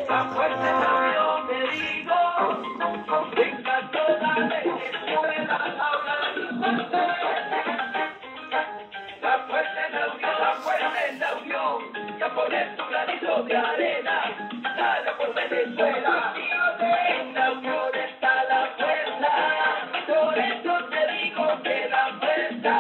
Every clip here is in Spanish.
Tan fuerte cambio me digo, venga toda Venezuela, habla de mi parte. Tan fuerte la unión, ya poner tu granito de arena, dale por Venezuela. En la unión está la fuerza, por eso te digo que la fuerza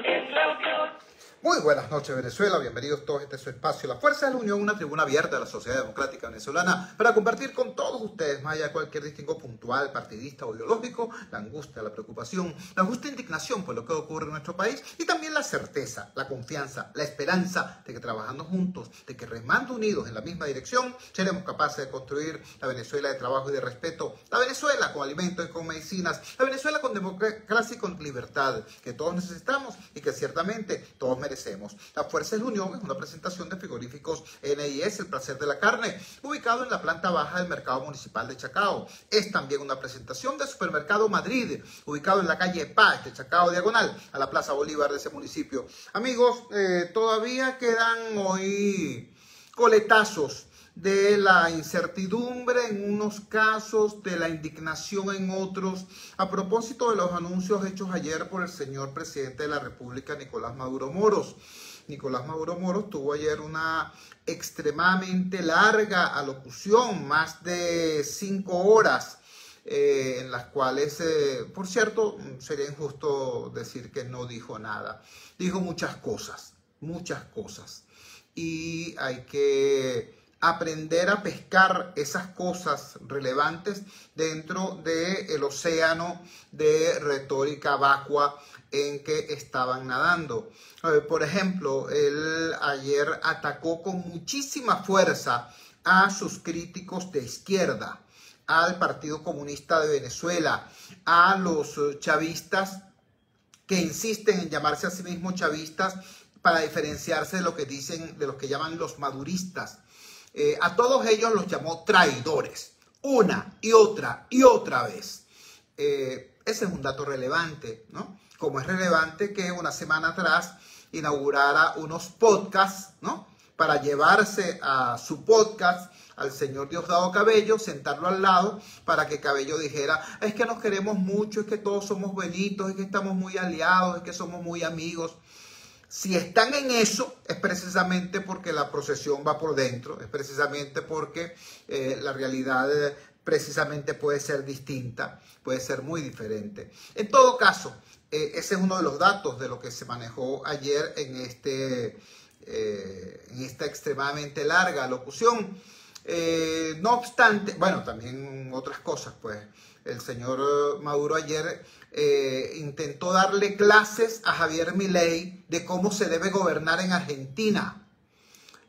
es la unión. Muy buenas noches, Venezuela. Bienvenidos todos a este su espacio, La Fuerza de la Unión, una tribuna abierta de la sociedad democrática venezolana para compartir con todos ustedes, más allá de cualquier distingo puntual, partidista o ideológico, la angustia, la preocupación, la justa indignación por lo que ocurre en nuestro país y también la certeza, la confianza, la esperanza de que trabajando juntos, de que remando unidos en la misma dirección, seremos capaces de construir la Venezuela de trabajo y de respeto, la Venezuela con alimentos y con medicinas, la Venezuela con democracia y con libertad, que todos necesitamos y que ciertamente todos merecemos. La Fuerza de la Unión es una presentación de frigoríficos NIS, El Placer de la Carne, ubicado en la planta baja del Mercado Municipal de Chacao. Es también una presentación de Supermercado Madrid, ubicado en la calle Paz de Chacao, diagonal a la Plaza Bolívar de ese municipio. Amigos, todavía quedan hoy coletazos de la incertidumbre en unos casos, de la indignación en otros, a propósito de los anuncios hechos ayer por el señor presidente de la República, Nicolás Maduro Moros. Nicolás Maduro Moros tuvo ayer una extremadamente larga alocución, más de 5 horas, en las cuales, por cierto, sería injusto decir que no dijo nada. Dijo muchas cosas, y hay que aprender a pescar esas cosas relevantes dentro del océano de retórica vacua en que estaban nadando. Por ejemplo, él ayer atacó con muchísima fuerza a sus críticos de izquierda, al Partido Comunista de Venezuela, a los chavistas que insisten en llamarse a sí mismos chavistas para diferenciarse de lo que dicen, de los que llaman los maduristas. A todos ellos los llamó traidores, una y otra vez. Ese es un dato relevante, ¿no? Como es relevante que una semana atrás inaugurara unos podcasts, ¿no? Para llevarse a su podcast al señor Diosdado Cabello, sentarlo al lado para que Cabello dijera: es que nos queremos mucho, es que todos somos benitos, es que estamos muy aliados, es que somos muy amigos. Si están en eso, es precisamente porque la procesión va por dentro, es precisamente porque la realidad precisamente puede ser distinta, puede ser muy diferente. En todo caso, ese es uno de los datos de lo que se manejó ayer en esta extremadamente larga locución. No obstante, bueno, también otras cosas, pues el señor Maduro ayer intentó darle clases a Javier Milei de cómo se debe gobernar en Argentina.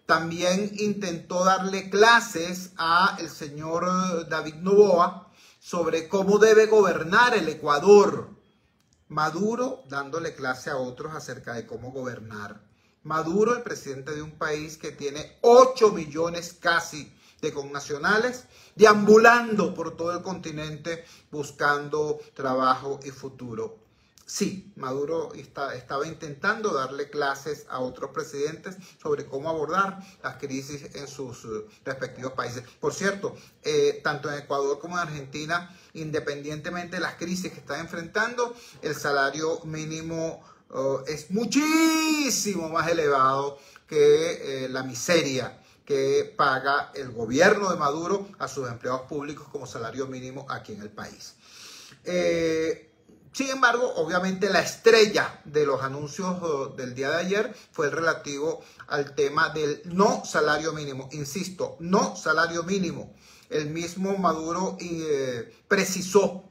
También intentó darle clases a el señor David Noboa sobre cómo debe gobernar el Ecuador. Maduro dándole clase a otros acerca de cómo gobernar. Maduro, el presidente de un país que tiene 8 millones casi de connacionales, deambulando por todo el continente buscando trabajo y futuro. Sí, Maduro estaba intentando darle clases a otros presidentes sobre cómo abordar las crisis en sus respectivos países. Por cierto, tanto en Ecuador como en Argentina, independientemente de las crisis que están enfrentando, el salario mínimo es muchísimo más elevado que la miseria que paga el gobierno de Maduro a sus empleados públicos como salario mínimo aquí en el país. Sin embargo, obviamente la estrella de los anuncios del día de ayer fue el relativo al tema del no salario mínimo. Insisto, no salario mínimo. El mismo Maduro precisó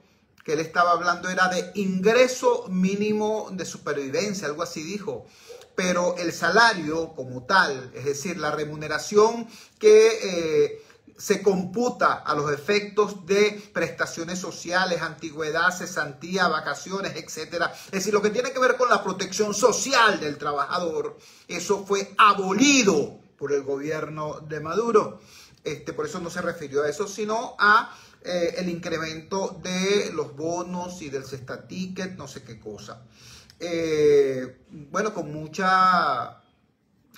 que él estaba hablando era de ingreso mínimo de supervivencia, algo así dijo. Pero el salario como tal, es decir, la remuneración que se computa a los efectos de prestaciones sociales, antigüedad, cesantía, vacaciones, etcétera. Es decir, lo que tiene que ver con la protección social del trabajador, eso fue abolido por el gobierno de Maduro. Por eso no se refirió a eso, sino a el incremento de los bonos y del cesta ticket, no sé qué cosa. Bueno, con mucha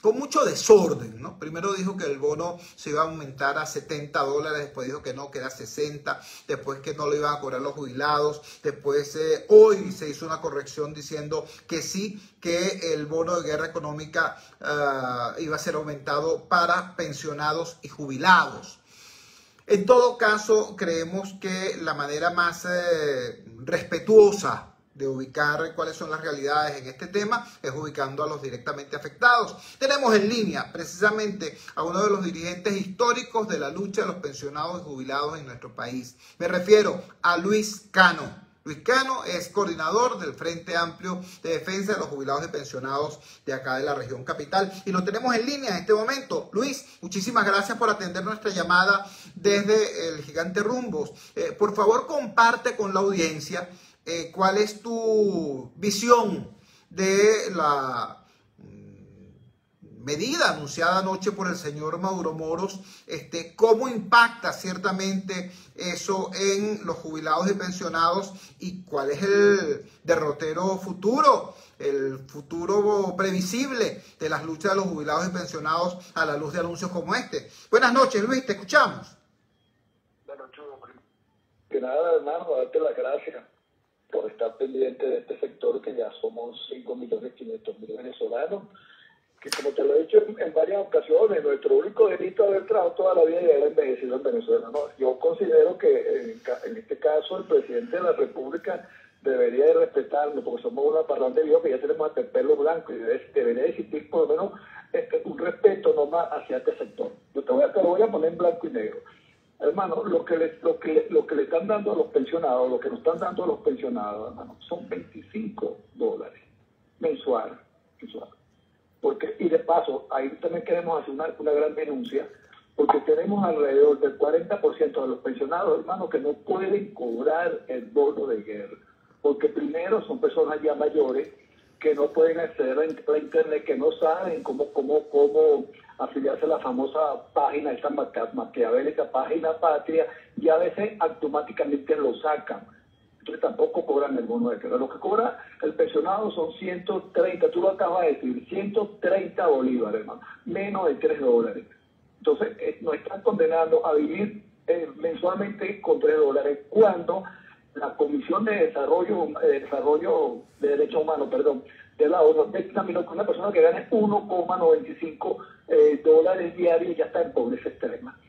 con mucho desorden, ¿no? Primero dijo que el bono se iba a aumentar a $70, después dijo que no, que era 60, después que no lo iban a cobrar los jubilados, después hoy se hizo una corrección diciendo que sí, que el bono de guerra económica iba a ser aumentado para pensionados y jubilados. En todo caso, creemos que la manera más respetuosa de ubicar cuáles son las realidades en este tema es ubicando a los directamente afectados. Tenemos en línea precisamente a uno de los dirigentes históricos de la lucha de los pensionados y jubilados en nuestro país. Me refiero a Luis Cano. Luis Cano es coordinador del Frente Amplio de Defensa de los Jubilados y Pensionados de acá de la región capital. Y lo tenemos en línea en este momento. Luis, muchísimas gracias por atender nuestra llamada desde el Gigante Rumbos. Por favor, comparte con la audiencia cuál es tu visión de la medida anunciada anoche por el señor Mauro Moros, cómo impacta ciertamente eso en los jubilados y pensionados y cuál es el derrotero futuro, el futuro previsible de las luchas de los jubilados y pensionados a la luz de anuncios como este. Buenas noches, Luis, te escuchamos. Bueno, chulo, que nada, hermano, darte las gracias por estar pendiente de este sector, que ya somos 5.500.000 venezolanos, que como te lo he dicho en varias ocasiones, nuestro único delito de haber trabajado toda la vida y haber envejecido en Venezuela, ¿no? Yo considero que en este caso el presidente de la República debería de respetarnos, porque somos una parranda de que ya tenemos hasta el pelo blanco, y debería existir por lo menos un respeto nomás hacia este sector. Yo te lo voy a poner en blanco y negro. Hermano, lo que le están dando a los pensionados, lo que nos están dando a los pensionados, hermano, son $25 mensual. Porque, y de paso, ahí también queremos hacer una gran denuncia, porque tenemos alrededor del 40% de los pensionados, hermano, que no pueden cobrar el bono de guerra. Porque primero son personas ya mayores que no pueden acceder a internet, que no saben cómo afiliarse a la famosa página, esta maquiavélica página Patria, y a veces automáticamente lo sacan. Entonces tampoco cobran el bono de guerra. Lo que cobra el pensionado son 130, tú lo acabas de decir, 130 bolívares, hermano, menos de $3. Entonces nos están condenando a vivir mensualmente con $3, cuando la Comisión de Desarrollo de Derechos Humanos, de la ONU, dictaminó que una persona que gane $1,95 diarios ya está en pobreza extrema.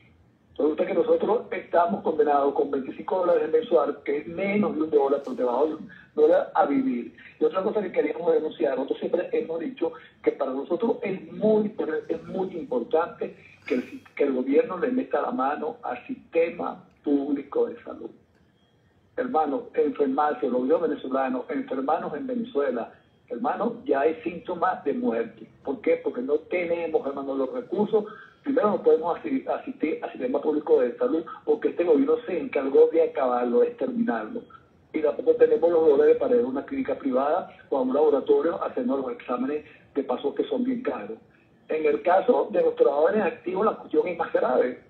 Resulta que nosotros estamos condenados con $25 mensual, que es menos de $1 por debajo de $1 a vivir. Y otra cosa que queríamos denunciar, nosotros siempre hemos dicho que para nosotros es muy importante que el gobierno le meta la mano al sistema público de salud. Hermanos, enfermarse, los gobiernos venezolanos, enfermarnos en Venezuela, hermanos, ya hay síntomas de muerte. ¿Por qué? Porque no tenemos, hermanos, los recursos. Primero no podemos asistir al sistema público de salud, porque este gobierno se encargó de acabarlo, de exterminarlo. Y tampoco tenemos los dólares para ir a una clínica privada o a un laboratorio haciendo los exámenes de paso, que son bien caros. En el caso de los trabajadores activos, la cuestión es más grave,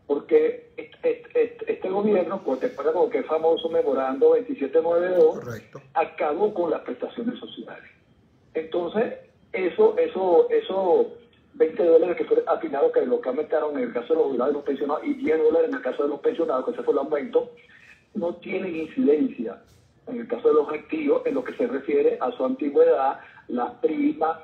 porque este gobierno, pues te acuerdas con que el famoso memorando 2792, correcto, acabó con las prestaciones sociales. Entonces, esos $20 que fue afinado, que lo que aumentaron en el caso de los jubilados y los pensionados, y $10 en el caso de los pensionados, que ese fue el aumento, no tienen incidencia en el caso de los activos en lo que se refiere a su antigüedad, las primas,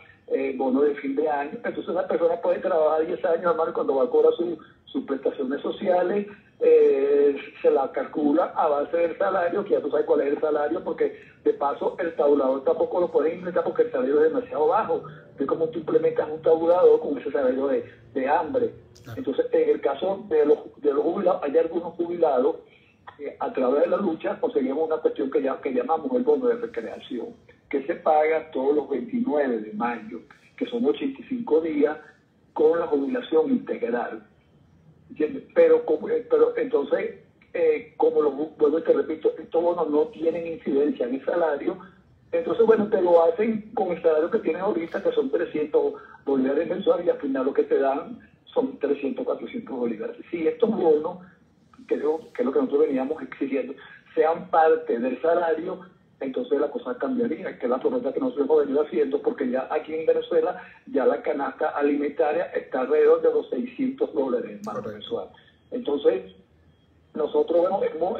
bono de fin de año. Entonces una persona puede trabajar 10 años, hermano, y cuando va a cobrar sus prestaciones sociales, se la calcula a base del salario, que ya tú sabes cuál es el salario, porque de paso el tabulador tampoco lo puede implementar porque el salario es demasiado bajo. Es como tú implementas un tabulador con ese salario de hambre. Entonces, en el caso de los jubilados, hay algunos jubilados a través de la lucha conseguimos una cuestión que llamamos el bono de recreación, que se paga todos los 29 de mayo, que son 85 días con la jubilación integral. ¿Entiendes? Pero entonces, como vuelvo y te repito, estos bonos no tienen incidencia en el salario. Entonces, bueno, te lo hacen con el salario que tienes ahorita, que son 300 bolívares mensuales, y al final lo que te dan son 300, 400 bolívares. Si estos bonos, que es lo que nosotros veníamos exigiendo, sean parte del salario, entonces la cosa cambiaría, que es la promesa que nosotros hemos venido haciendo, porque ya aquí en Venezuela ya la canasta alimentaria está alrededor de los $600, hermano, mensual. Entonces, nosotros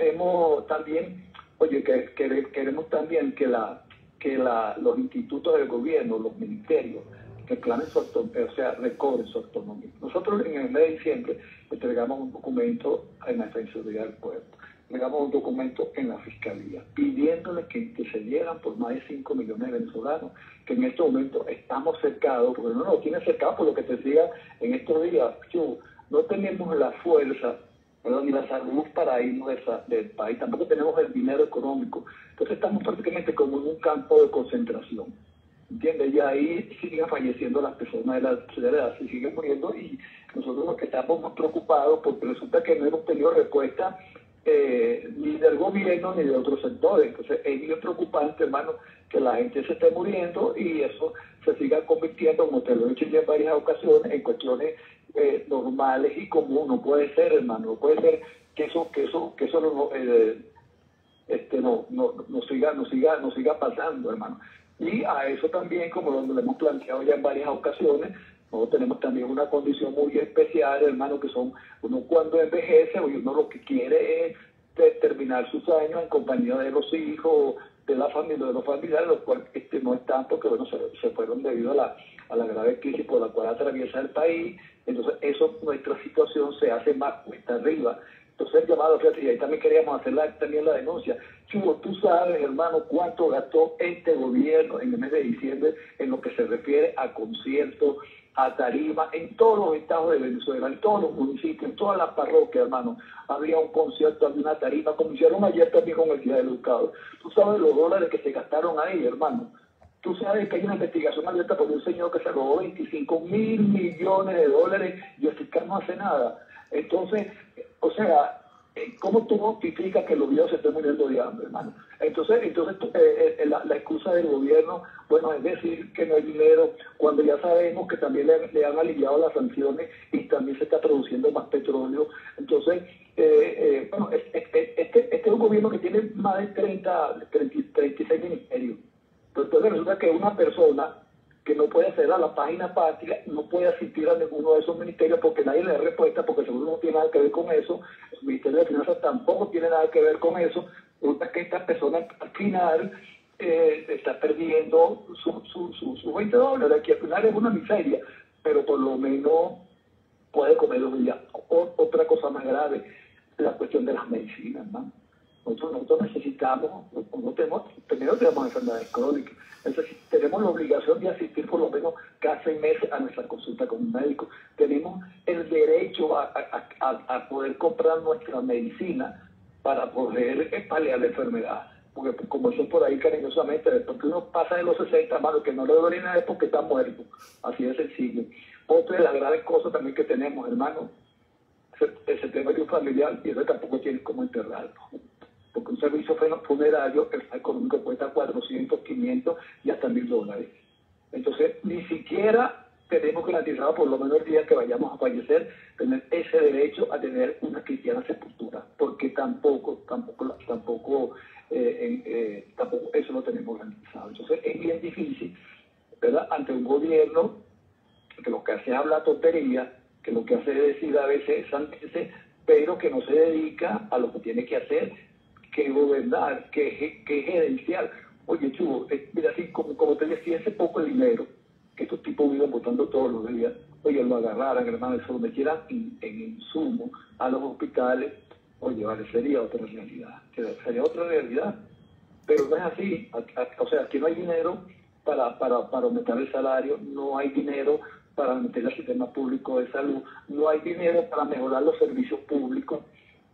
hemos también, oye, queremos también que los institutos del gobierno, los ministerios, reclamen su autonomía, o sea, recobren su autonomía. Nosotros en el mes de diciembre entregamos un documento en la Defensoría del Pueblo, entregamos un documento en la Fiscalía, pidiéndole que intercedieran por más de 5 millones de venezolanos, que en este momento estamos cercados, porque no nos tiene cercados por lo que te decía en estos días, no tenemos la fuerza, ni la salud para irnos del país, tampoco tenemos el dinero económico, entonces estamos prácticamente como en un campo de concentración, ¿entiendes? Y ahí siguen falleciendo las personas de la tercera edad, se siguen muriendo, y nosotros lo que estamos más preocupados porque resulta que no hemos tenido respuesta ni del gobierno ni de otros sectores. Entonces es bien preocupante, hermano, que la gente se esté muriendo y eso se siga convirtiendo, como te lo he dicho ya en varias ocasiones, en cuestiones normales y comunes. No puede ser, hermano, no puede ser que eso no siga pasando, hermano. Y a eso también, como lo hemos planteado ya en varias ocasiones, nosotros tenemos también una condición muy especial, hermano, que son, uno cuando envejece, uno lo que quiere es terminar sus años en compañía de los hijos, de la familia, de los familiares, los cuales no están porque, bueno, se fueron debido a la grave crisis por la cual atraviesa el país. Entonces, nuestra situación se hace más cuesta arriba. Entonces, el llamado, fíjate, y ahí también queríamos hacer también la denuncia. Chugo, tú sabes, hermano, cuánto gastó este gobierno en el mes de diciembre en lo que se refiere a conciertos, a tarima, en todos los estados de Venezuela, en todos los municipios, en todas las parroquias, hermano. Había un concierto, había una tarima, como hicieron ayer también con el Día del Educado. Tú sabes los dólares que se gastaron ahí, hermano. Tú sabes que hay una investigación abierta por un señor que se robó 25 mil millones de dólares y el fiscal no hace nada. Entonces, o sea, ¿cómo tú notificas que los viejos se estén muriendo de hambre, hermano? Entonces la excusa del gobierno, bueno, es decir que no hay dinero, cuando ya sabemos que también le han aliviado las sanciones y también se está produciendo más petróleo. Entonces, bueno, este es un gobierno que tiene más de 36 ministerios. Entonces resulta que una persona que no puede acceder a la página patria, no puede asistir a ninguno de esos ministerios porque nadie le da respuesta, porque seguro no tiene nada que ver con eso. El Ministerio de Finanzas tampoco tiene nada que ver con eso. Resulta que esta persona al final está perdiendo sus $20, que al final es una miseria, pero por lo menos puede comer los días. Otra cosa más grave, la cuestión de las medicinas, ¿no? Nosotros necesitamos, primero tenemos enfermedades crónicas, entonces tenemos la obligación de asistir por lo menos cada 6 meses a nuestra consulta con un médico. Tenemos el derecho a poder comprar nuestra medicina para poder paliar la enfermedad. Porque como dicen por ahí cariñosamente, después que uno pasa de los 60, hermano, que no le duele nada es porque está muerto. Así de sencillo. Otra de las graves cosas también que tenemos, hermano, ese tema de un familiar, y eso tampoco tiene cómo enterrarlo. Porque un servicio funerario económico cuesta 400, 500 y hasta $1,000. Entonces, ni siquiera tenemos garantizado, por lo menos el día que vayamos a fallecer, tener ese derecho a tener una cristiana sepultura, porque tampoco eso lo tenemos garantizado. Entonces, es bien difícil, ¿verdad?, ante un gobierno que lo que hace es hablar tontería, que lo que hace es decir a veces sandeces, pero que no se dedica a lo que tiene que hacer, que gobernar, que gerenciar. Oye, Chugo, mira, así como te decía, hace poco el dinero que estos tipos viven votando todos los días, oye, lo agarraran, hermano, se lo metieran en insumo a los hospitales, oye, vale, sería otra realidad, pero no es así. O sea, aquí no hay dinero para aumentar el salario, no hay dinero para meter el sistema público de salud, no hay dinero para mejorar los servicios públicos,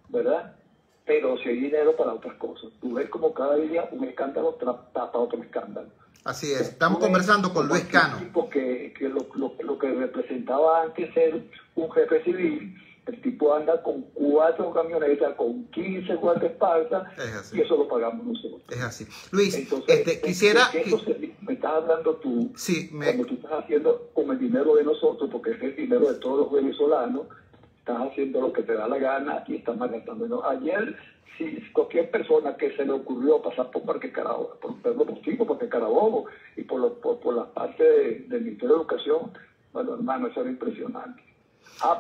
¿verdad? Pero sí hay dinero para otras cosas. Tú ves como cada día un escándalo tapa otro escándalo. Así es. Estamos conversando con Luis Cano. Porque lo que representaba antes ser un jefe civil, el tipo anda con 4 camionetas, con 15 guardaespaldas, y eso lo pagamos nosotros. Es así. Luis, entonces, quisiera... me estás hablando tú, sí, cuando tú estás haciendo con el dinero de nosotros, porque es el dinero de todos los venezolanos, estás haciendo lo que te da la gana y estás malgastando. No, ayer, si cualquier persona que se le ocurrió pasar por Parque Carabobo, por Pedro Postigo, Parque Carabobo y por la parte del Ministerio de Educación, bueno, hermano, eso era impresionante.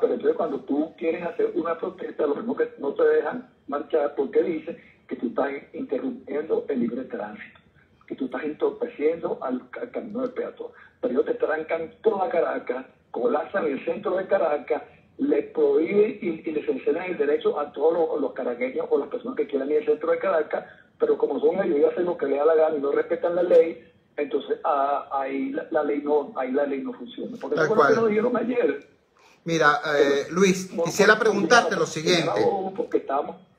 Pero entonces cuando tú quieres hacer una protesta, lo mismo que no te dejan marchar porque dice que tú estás interrumpiendo el libre tránsito, que tú estás entorpeciendo al camino del peatón. Pero ellos te trancan toda Caracas, colapsan el centro de Caracas, les prohíben y les enseñan el derecho a todos los caraqueños o las personas que quieran ir al centro de Caracas, pero como son ellos y hacen lo que les da la gana y no respetan la ley, entonces ahí la ley no funciona. Porque eso fue lo que nos dijeron ayer. Mira, Luis, quisiera preguntarte lo siguiente.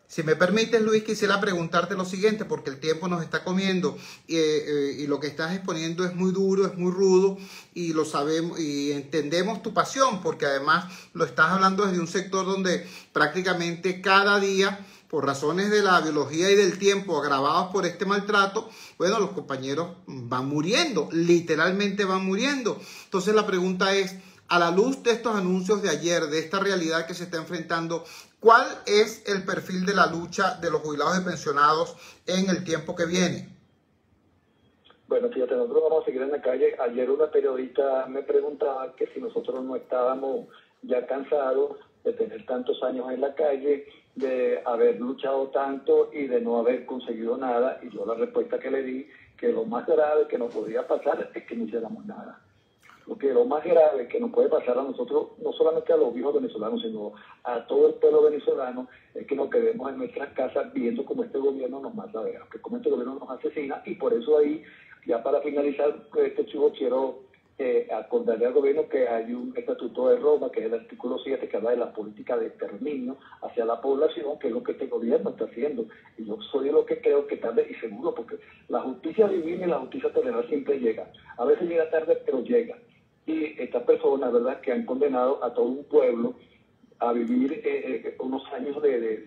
Si me permites, Luis, quisiera preguntarte lo siguiente, porque el tiempo nos está comiendo y lo que estás exponiendo es muy duro, es muy rudo, y lo sabemos y entendemos tu pasión, porque además lo estás hablando desde un sector donde prácticamente cada día, por razones de la biología y del tiempo agravados por este maltrato, bueno, los compañeros van muriendo, literalmente van muriendo. Entonces la pregunta es, a la luz de estos anuncios de ayer, de esta realidad que se está enfrentando, ¿cuál es el perfil de la lucha de los jubilados y pensionados en el tiempo que viene? Bueno, fíjate, nosotros vamos a seguir en la calle. Ayer una periodista me preguntaba que si nosotros no estábamos ya cansados de tener tantos años en la calle, de haber luchado tanto y de no haber conseguido nada. Y yo la respuesta que le di, que lo más grave que nos podría pasar es que no hiciéramos nada. Porque lo más grave que nos puede pasar a nosotros, no solamente a los viejos venezolanos, sino a todo el pueblo venezolano, es que nos quedemos en nuestras casas viendo cómo este gobierno nos mata, que cómo este gobierno nos asesina. Y por eso ahí, ya para finalizar este chivo, quiero acordarle al gobierno que hay un estatuto de Roma, que es el artículo 7, que habla de la política de exterminio hacia la población, que es lo que este gobierno está haciendo. Y yo soy de lo que creo que tarde y seguro, porque la justicia divina y la justicia terrenal siempre llega. A veces llega tarde, pero llega. Y estas personas, ¿verdad?, que han condenado a todo un pueblo a vivir unos años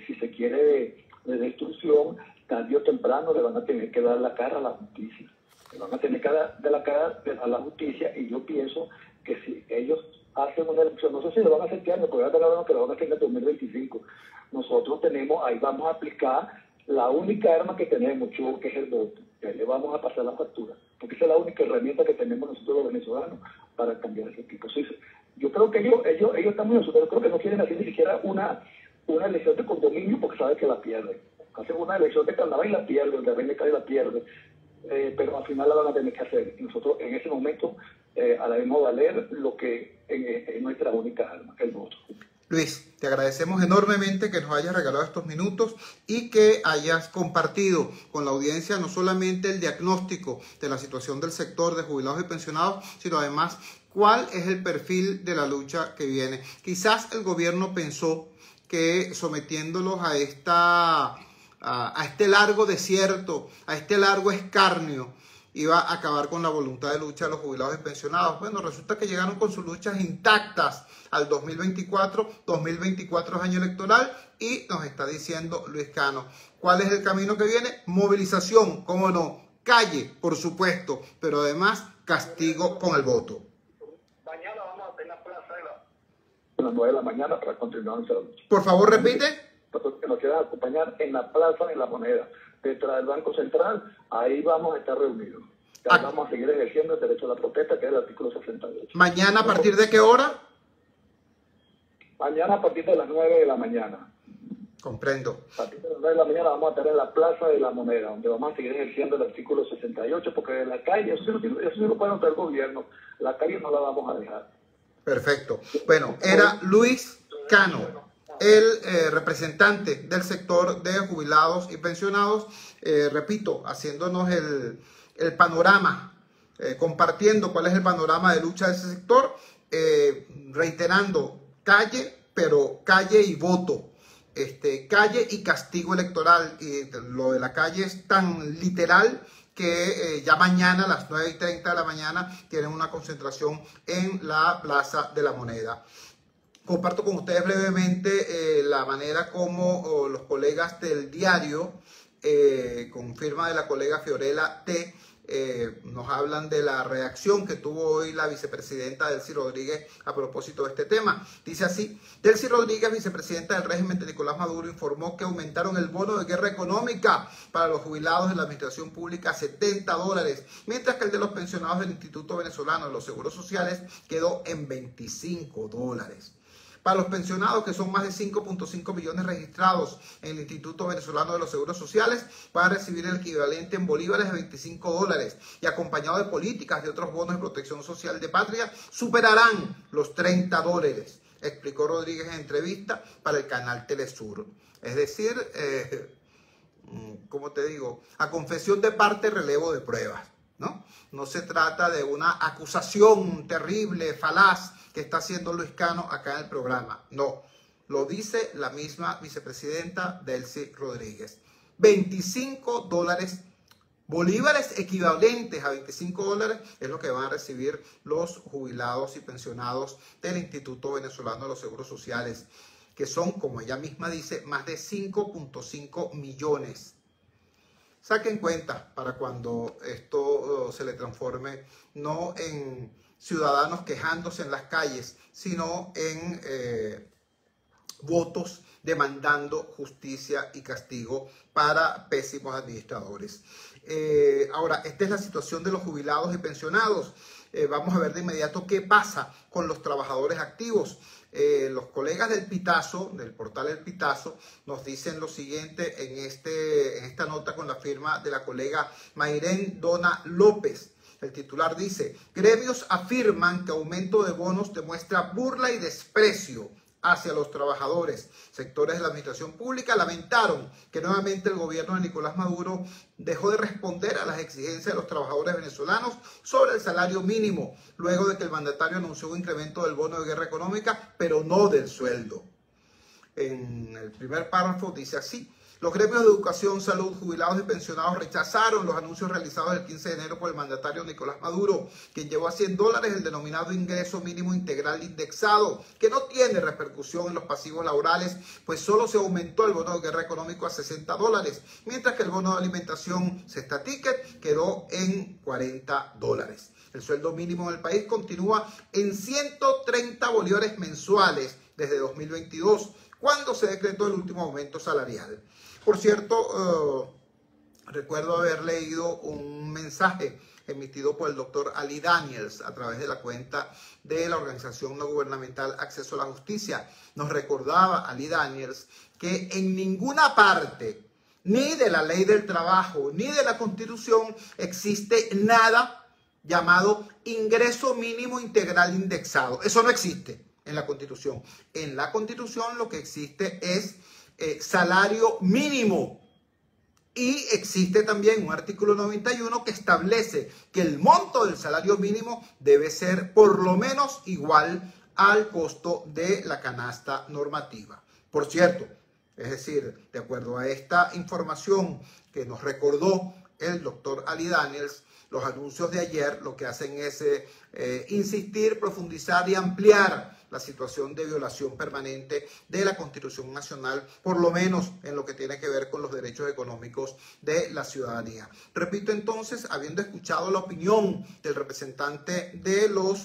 si se quiere, de destrucción, tarde o temprano le van a tener que dar la cara a la justicia. Le van a tener que dar la cara a la justicia, y yo pienso que si ellos hacen una elección, no sé si lo van a hacer este año, porque ahora que lo van a hacer en el 2025, nosotros ahí vamos a aplicar la única arma que tenemos, Chubo, que es el voto. Y ahí le vamos a pasar la factura, porque esa es la única herramienta que tenemos nosotros los venezolanos para cambiar ese tipo. Sí, yo creo que ellos están muy nosotros, creo que no quieren hacer ni siquiera una elección de condominio porque saben que la pierden. Hacen una elección de carnaval y la pierden, de René y la pierden, pero al final la van a tener que hacer. Y nosotros en ese momento haremos valer lo que es nuestra única arma, el voto. Luis, te agradecemos enormemente que nos hayas regalado estos minutos y que hayas compartido con la audiencia no solamente el diagnóstico de la situación del sector de jubilados y pensionados, sino además cuál es el perfil de la lucha que viene. Quizás el gobierno pensó que sometiéndolos a este largo desierto, a este largo escarnio, iba a acabar con la voluntad de lucha de los jubilados y pensionados. Bueno, resulta que llegaron con sus luchas intactas al 2024. 2024 es año electoral y nos está diciendo Luis Cano. ¿Cuál es el camino que viene? Movilización, cómo no, calle, por supuesto, pero además castigo con el voto. Mañana vamos a estar en la plaza a las 9 de la mañana para continuar nuestra lucha. Por favor, repite. Que nos quieran acompañar en la plaza de la Moneda, detrás del Banco Central, ahí vamos a estar reunidos. Vamos a seguir ejerciendo el derecho a la protesta, que es el artículo 68. ¿Mañana a partir de qué hora? Mañana a partir de las 9 de la mañana. Comprendo. A partir de las 9 de la mañana vamos a estar en la Plaza de la Moneda, donde vamos a seguir ejerciendo el artículo 68, porque en la calle, eso sí lo puede notar el gobierno, la calle no la vamos a dejar. Perfecto. Bueno, era Luis Cano, el representante del sector de jubilados y pensionados, repito, haciéndonos el panorama, compartiendo cuál es el panorama de lucha de ese sector, reiterando calle, pero calle y voto, calle y castigo electoral. Y lo de la calle es tan literal que ya mañana a las 9:30 de la mañana tienen una concentración en la Plaza de la Moneda. Comparto con ustedes brevemente la manera como los colegas del diario, con firma de la colega Fiorella T., nos hablan de la reacción que tuvo hoy la vicepresidenta Delcy Rodríguez a propósito de este tema. Dice así: Delcy Rodríguez, vicepresidenta del régimen de Nicolás Maduro, informó que aumentaron el bono de guerra económica para los jubilados de la administración pública a $70, mientras que el de los pensionados del Instituto Venezolano de los Seguros Sociales quedó en $25. Para los pensionados, que son más de 5.5 millones registrados en el Instituto Venezolano de los Seguros Sociales, van a recibir el equivalente en bolívares de $25 y, acompañado de políticas de otros bonos de protección social de patria, superarán los $30, explicó Rodríguez en entrevista para el canal Telesur. Es decir, como te digo, a confesión de parte, relevo de pruebas, ¿no? No se trata de una acusación terrible, falaz, que está haciendo Luis Cano acá en el programa. No, lo dice la misma vicepresidenta Delcy Rodríguez. $25, bolívares equivalentes a $25 es lo que van a recibir los jubilados y pensionados del Instituto Venezolano de los Seguros Sociales, que son, como ella misma dice, más de 5.5 millones. Saquen cuenta para cuando esto se le transforme no en ciudadanos quejándose en las calles, sino en votos demandando justicia y castigo para pésimos administradores. Ahora, esta es la situación de los jubilados y pensionados. Vamos a ver de inmediato qué pasa con los trabajadores activos. Los colegas del Pitazo, del portal El Pitazo, nos dicen lo siguiente en esta nota con la firma de la colega Mayrén Dona López. El titular dice: gremios afirman que aumento de bonos demuestra burla y desprecio hacia los trabajadores. Sectores de la administración pública lamentaron que nuevamente el gobierno de Nicolás Maduro dejó de responder a las exigencias de los trabajadores venezolanos sobre el salario mínimo, luego de que el mandatario anunció un incremento del bono de guerra económica, pero no del sueldo. En el primer párrafo dice así: los gremios de educación, salud, jubilados y pensionados rechazaron los anuncios realizados el 15 de enero por el mandatario Nicolás Maduro, quien llevó a $100 el denominado ingreso mínimo integral indexado, que no tiene repercusión en los pasivos laborales, pues solo se aumentó el bono de guerra económico a $60, mientras que el bono de alimentación Cesta Ticket quedó en $40. El sueldo mínimo en el país continúa en 130 bolívares mensuales desde 2022, cuando se decretó el último aumento salarial. Por cierto, recuerdo haber leído un mensaje emitido por el doctor Ali Daniels a través de la cuenta de la organización no gubernamental Acceso a la Justicia. Nos recordaba Ali Daniels que en ninguna parte, ni de la ley del trabajo, ni de la Constitución, existe nada llamado ingreso mínimo integral indexado. Eso no existe en la Constitución. En la Constitución lo que existe es salario mínimo, y existe también un artículo 91 que establece que el monto del salario mínimo debe ser por lo menos igual al costo de la canasta normativa. Por cierto, es decir, de acuerdo a esta información que nos recordó el doctor Ali Daniels, los anuncios de ayer lo que hacen es insistir, profundizar y ampliar la situación de violación permanente de la Constitución Nacional, por lo menos en lo que tiene que ver con los derechos económicos de la ciudadanía. Repito entonces, habiendo escuchado la opinión del representante de los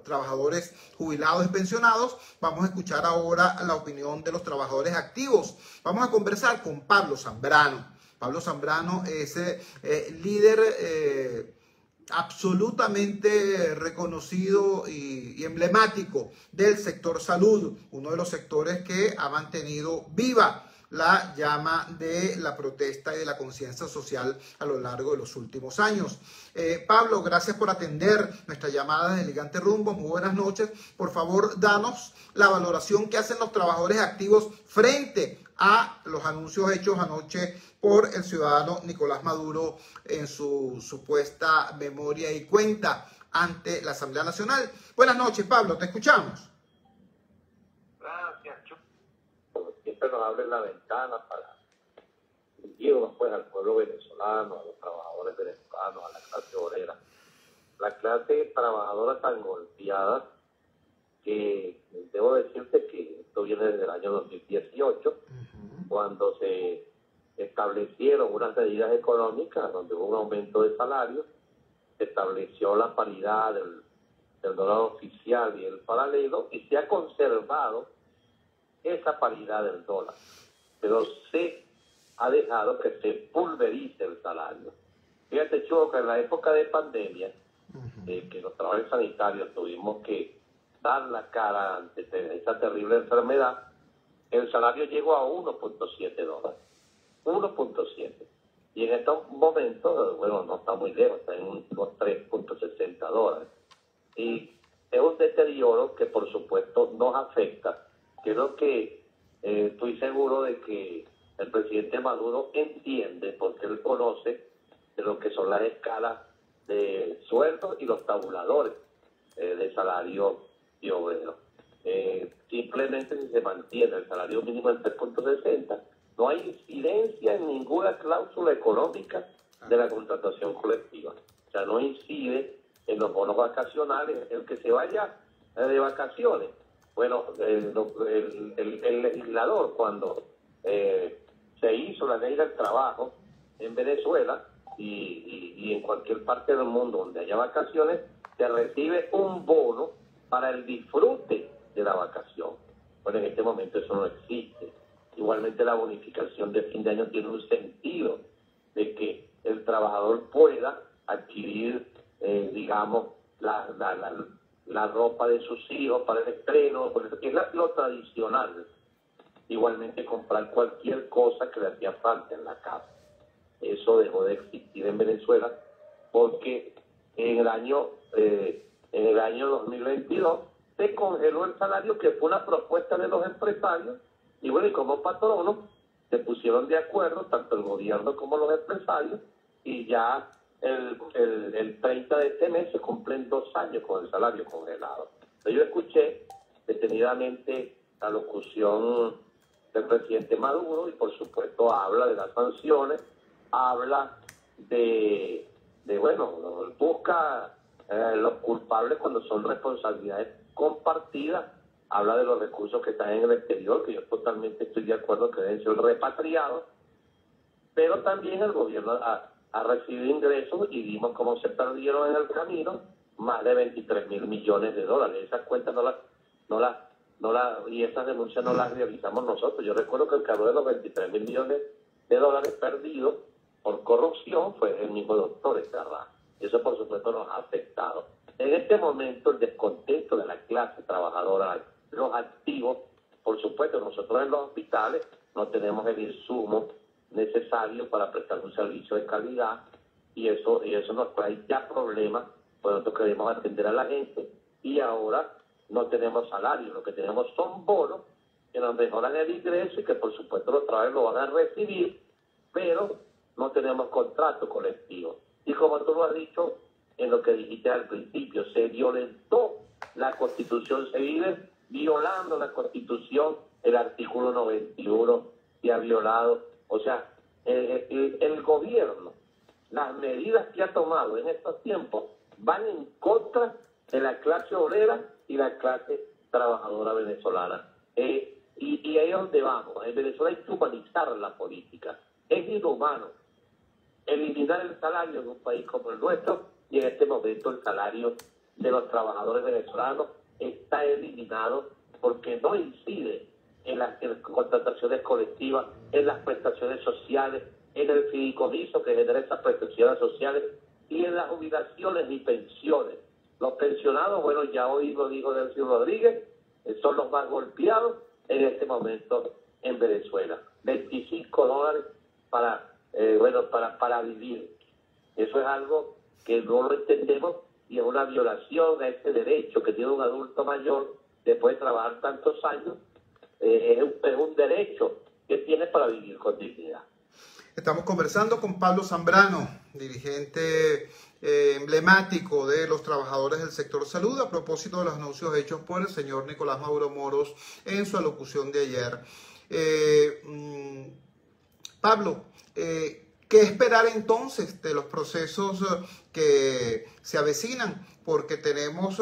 trabajadores jubilados y pensionados, vamos a escuchar ahora la opinión de los trabajadores activos. Vamos a conversar con Pablo Zambrano. Pablo Zambrano es líder absolutamente reconocido y emblemático del sector salud, uno de los sectores que ha mantenido viva la llama de la protesta y de la conciencia social a lo largo de los últimos años. Pablo, gracias por atender nuestra llamada desde Gigante Rumbo. Muy buenas noches. Por favor, danos la valoración que hacen los trabajadores activos frente a los anuncios hechos anoche por el ciudadano Nicolás Maduro en su supuesta memoria y cuenta ante la Asamblea Nacional. Buenas noches, Pablo, te escuchamos. Gracias, Chuck. Siempre nos abren la ventana para dirigirnos pues al pueblo venezolano, a los trabajadores venezolanos, a la clase obrera. La clase trabajadora tan golpeada que debo decirte que esto viene desde el año 2018, cuando se establecieron unas medidas económicas donde hubo un aumento de salario, se estableció la paridad del dólar oficial y el paralelo, y se ha conservado esa paridad del dólar, pero se ha dejado que se pulverice el salario. Fíjate, Chugo, que en la época de pandemia, que los trabajadores sanitarios tuvimos que dar la cara ante esta terrible enfermedad, el salario llegó a 1.7 dólares. 1.7. Y en estos momentos, bueno, no está muy lejos, está en unos 3.60 dólares. Y es un deterioro que por supuesto nos afecta. Creo que estoy seguro de que el presidente Maduro entiende, porque él conoce de lo que son las escalas de sueldos y los tabuladores de salario y obrero. Simplemente si se mantiene el salario mínimo en 3.60, no hay incidencia en ninguna cláusula económica de la contratación colectiva. O sea, no incide en los bonos vacacionales. El que se vaya de vacaciones, bueno, el legislador, cuando se hizo la ley del trabajo en Venezuela y en cualquier parte del mundo donde haya vacaciones, se recibe un bono para el disfrute de la vacación. Bueno, en este momento eso no existe. Igualmente la bonificación de fin de año tiene un sentido de que el trabajador pueda adquirir, digamos, la ropa de sus hijos para el estreno, que es lo tradicional. Igualmente comprar cualquier cosa que le hacía falta en la casa. Eso dejó de existir en Venezuela porque en el año 2022 se congeló el salario, que fue una propuesta de los empresarios, y bueno, y como patronos se pusieron de acuerdo, tanto el gobierno como los empresarios, y ya el 30 de este mes se cumplen 2 años con el salario congelado. Entonces, yo escuché detenidamente la locución del presidente Maduro y por supuesto habla de las sanciones, habla bueno, busca los culpables cuando son responsabilidades compartidas, habla de los recursos que están en el exterior, que yo totalmente estoy de acuerdo que deben ser repatriados, pero también el gobierno ha recibido ingresos y vimos cómo se perdieron en el camino más de 23.000 millones de dólares. Esas cuentas y esas denuncias no las realizamos nosotros. Yo recuerdo que el que habló de los 23.000 millones de dólares perdidos por corrupción fue el mismo doctor Escarra. Eso por supuesto nos ha afectado. En este momento el descontento de la clase trabajadora, los activos, por supuesto nosotros en los hospitales no tenemos el insumo necesario para prestar un servicio de calidad y eso nos trae ya problemas, pues nosotros queremos atender a la gente y ahora no tenemos salario, lo que tenemos son bonos que nos mejoran el ingreso y que por supuesto los trabajadores lo van a recibir, pero no tenemos contrato colectivo. Y como tú lo has dicho en lo que dijiste al principio, se violentó la Constitución, se vive violando la Constitución, el artículo 91 se ha violado. O sea, el gobierno, las medidas que ha tomado en estos tiempos van en contra de la clase obrera y la clase trabajadora venezolana. Y ahí es donde vamos. En Venezuela hay que humanizar la política. Es inhumano eliminar el salario de un país como el nuestro, y en este momento el salario de los trabajadores venezolanos está eliminado porque no incide en las contrataciones colectivas, en las prestaciones sociales, en el fideicomiso que genera esas prestaciones sociales y en las jubilaciones y pensiones. Los pensionados, bueno, ya hoy lo dijo Delcy Rodríguez, son los más golpeados en este momento en Venezuela. 25 dólares para vivir. Eso es algo que no lo entendemos y es una violación a ese derecho que tiene un adulto mayor después de trabajar tantos años. Es un derecho que tiene para vivir con dignidad. Estamos conversando con Pablo Zambrano, dirigente emblemático de los trabajadores del sector salud, a propósito de los anuncios hechos por el señor Nicolás Maduro Moros en su alocución de ayer. Pablo, ¿Qué esperar entonces de los procesos que se avecinan? Porque tenemos,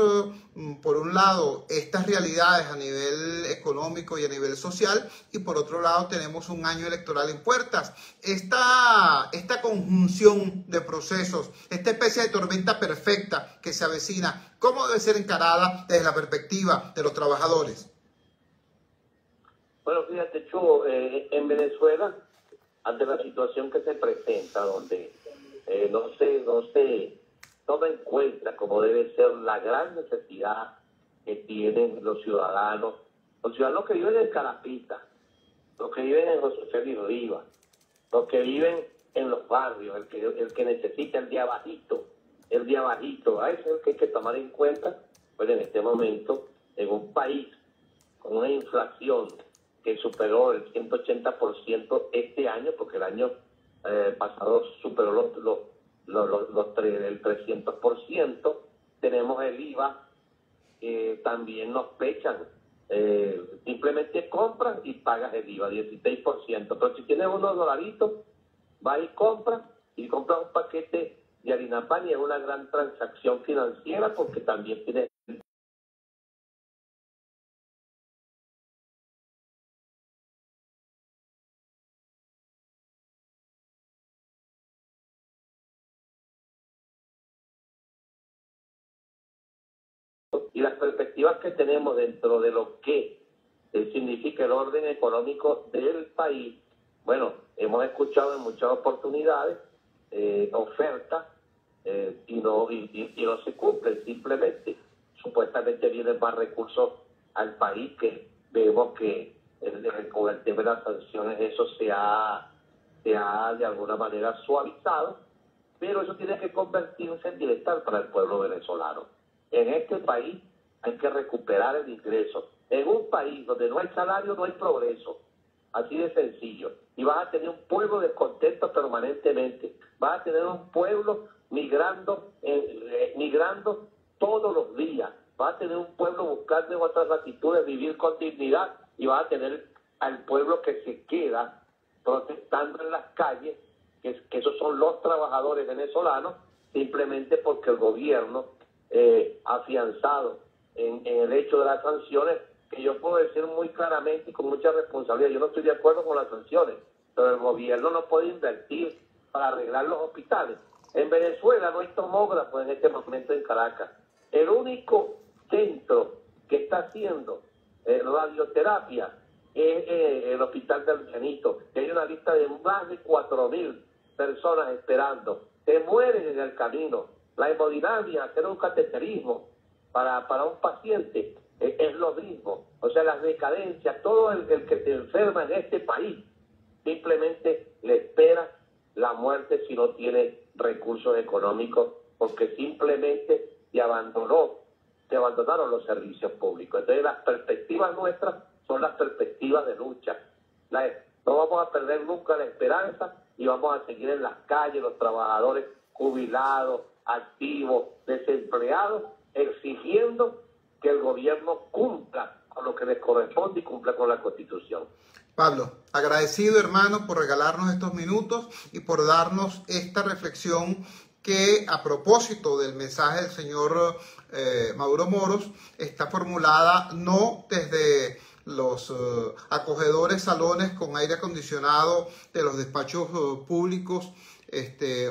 por un lado, estas realidades a nivel económico y a nivel social, y por otro lado tenemos un año electoral en puertas. Esta conjunción de procesos, esta especie de tormenta perfecta que se avecina, ¿cómo debe ser encarada desde la perspectiva de los trabajadores? Bueno, fíjate, Chugo, en Venezuela, ante la situación que se presenta, donde no se toma en cuenta como debe ser la gran necesidad que tienen los ciudadanos que viven en Carapita, los que viven en José Félix Rivas, los que viven en los barrios, el que necesita el de abajito, a eso es el que hay que tomar en cuenta, pues en este momento, en un país con una inflación que superó el 180% este año, porque el año pasado superó el 300%, tenemos el IVA, también nos pechan, simplemente compras y pagas el IVA, 16%, pero si tienes unos dolaritos, vas y compras un paquete de harina pan y es una gran transacción financiera porque también tienes y las perspectivas que tenemos dentro de lo que significa el orden económico del país. Bueno, hemos escuchado en muchas oportunidades ofertas y no se cumplen. Simplemente, supuestamente vienen más recursos al país, que vemos que con el tema de las sanciones eso se ha de alguna manera suavizado, pero eso tiene que convertirse en bienestar para el pueblo venezolano. En este país hay que recuperar el ingreso. En un país donde no hay salario, no hay progreso. Así de sencillo. Y vas a tener un pueblo descontento permanentemente. Vas a tener un pueblo migrando todos los días. Vas a tener un pueblo buscando en otras latitudes vivir con dignidad, y vas a tener al pueblo que se queda protestando en las calles, que esos son los trabajadores venezolanos, simplemente porque el gobierno afianzado en el hecho de las sanciones, que yo puedo decir muy claramente y con mucha responsabilidad, yo no estoy de acuerdo con las sanciones, pero el gobierno no puede invertir para arreglar los hospitales. En Venezuela no hay tomógrafos en este momento en Caracas. El único centro que está haciendo radioterapia es el hospital del Llanito, que hay una lista de más de 4.000 personas esperando. Se mueren en el camino. La hemodinamia, hacer un cateterismo para un paciente es lo mismo. O sea, las decadencias, todo el que se enferma en este país simplemente le espera la muerte si no tiene recursos económicos, porque simplemente se abandonaron los servicios públicos. Entonces las perspectivas nuestras son las perspectivas de lucha. No vamos a perder nunca la esperanza y vamos a seguir en las calles, los trabajadores jubilados, activos, desempleados, exigiendo que el gobierno cumpla con lo que les corresponde y cumpla con la Constitución. Pablo, agradecido, hermano, por regalarnos estos minutos y por darnos esta reflexión que, a propósito del mensaje del señor Mauro Moros, está formulada no desde los acogedores salones con aire acondicionado de los despachos públicos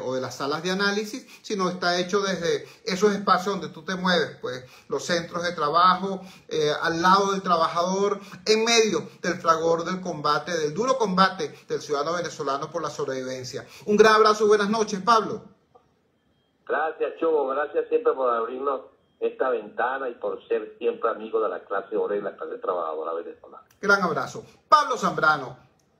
o de las salas de análisis, sino está hecho desde esos espacios donde tú te mueves, pues los centros de trabajo, al lado del trabajador, en medio del fragor del combate, del duro combate del ciudadano venezolano por la sobrevivencia. Un gran abrazo y buenas noches, Pablo. Gracias, Chugo, gracias siempre por abrirnos esta ventana y por ser siempre amigo de la clase obrera y la clase trabajadora venezolana. Gran abrazo. Pablo Zambrano,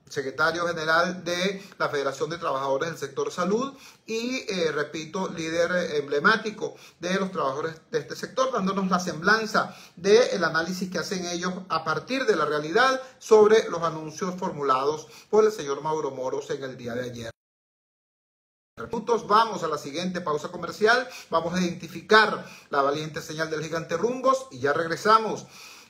secretario general de la Federación de Trabajadores del Sector Salud y, repito, líder emblemático de los trabajadores de este sector, dándonos la semblanza del análisis que hacen ellos a partir de la realidad sobre los anuncios formulados por el señor Mauro Moros en el día de ayer. Vamos a la siguiente pausa comercial, vamos a identificar la valiente señal del gigante Rumbos y ya regresamos.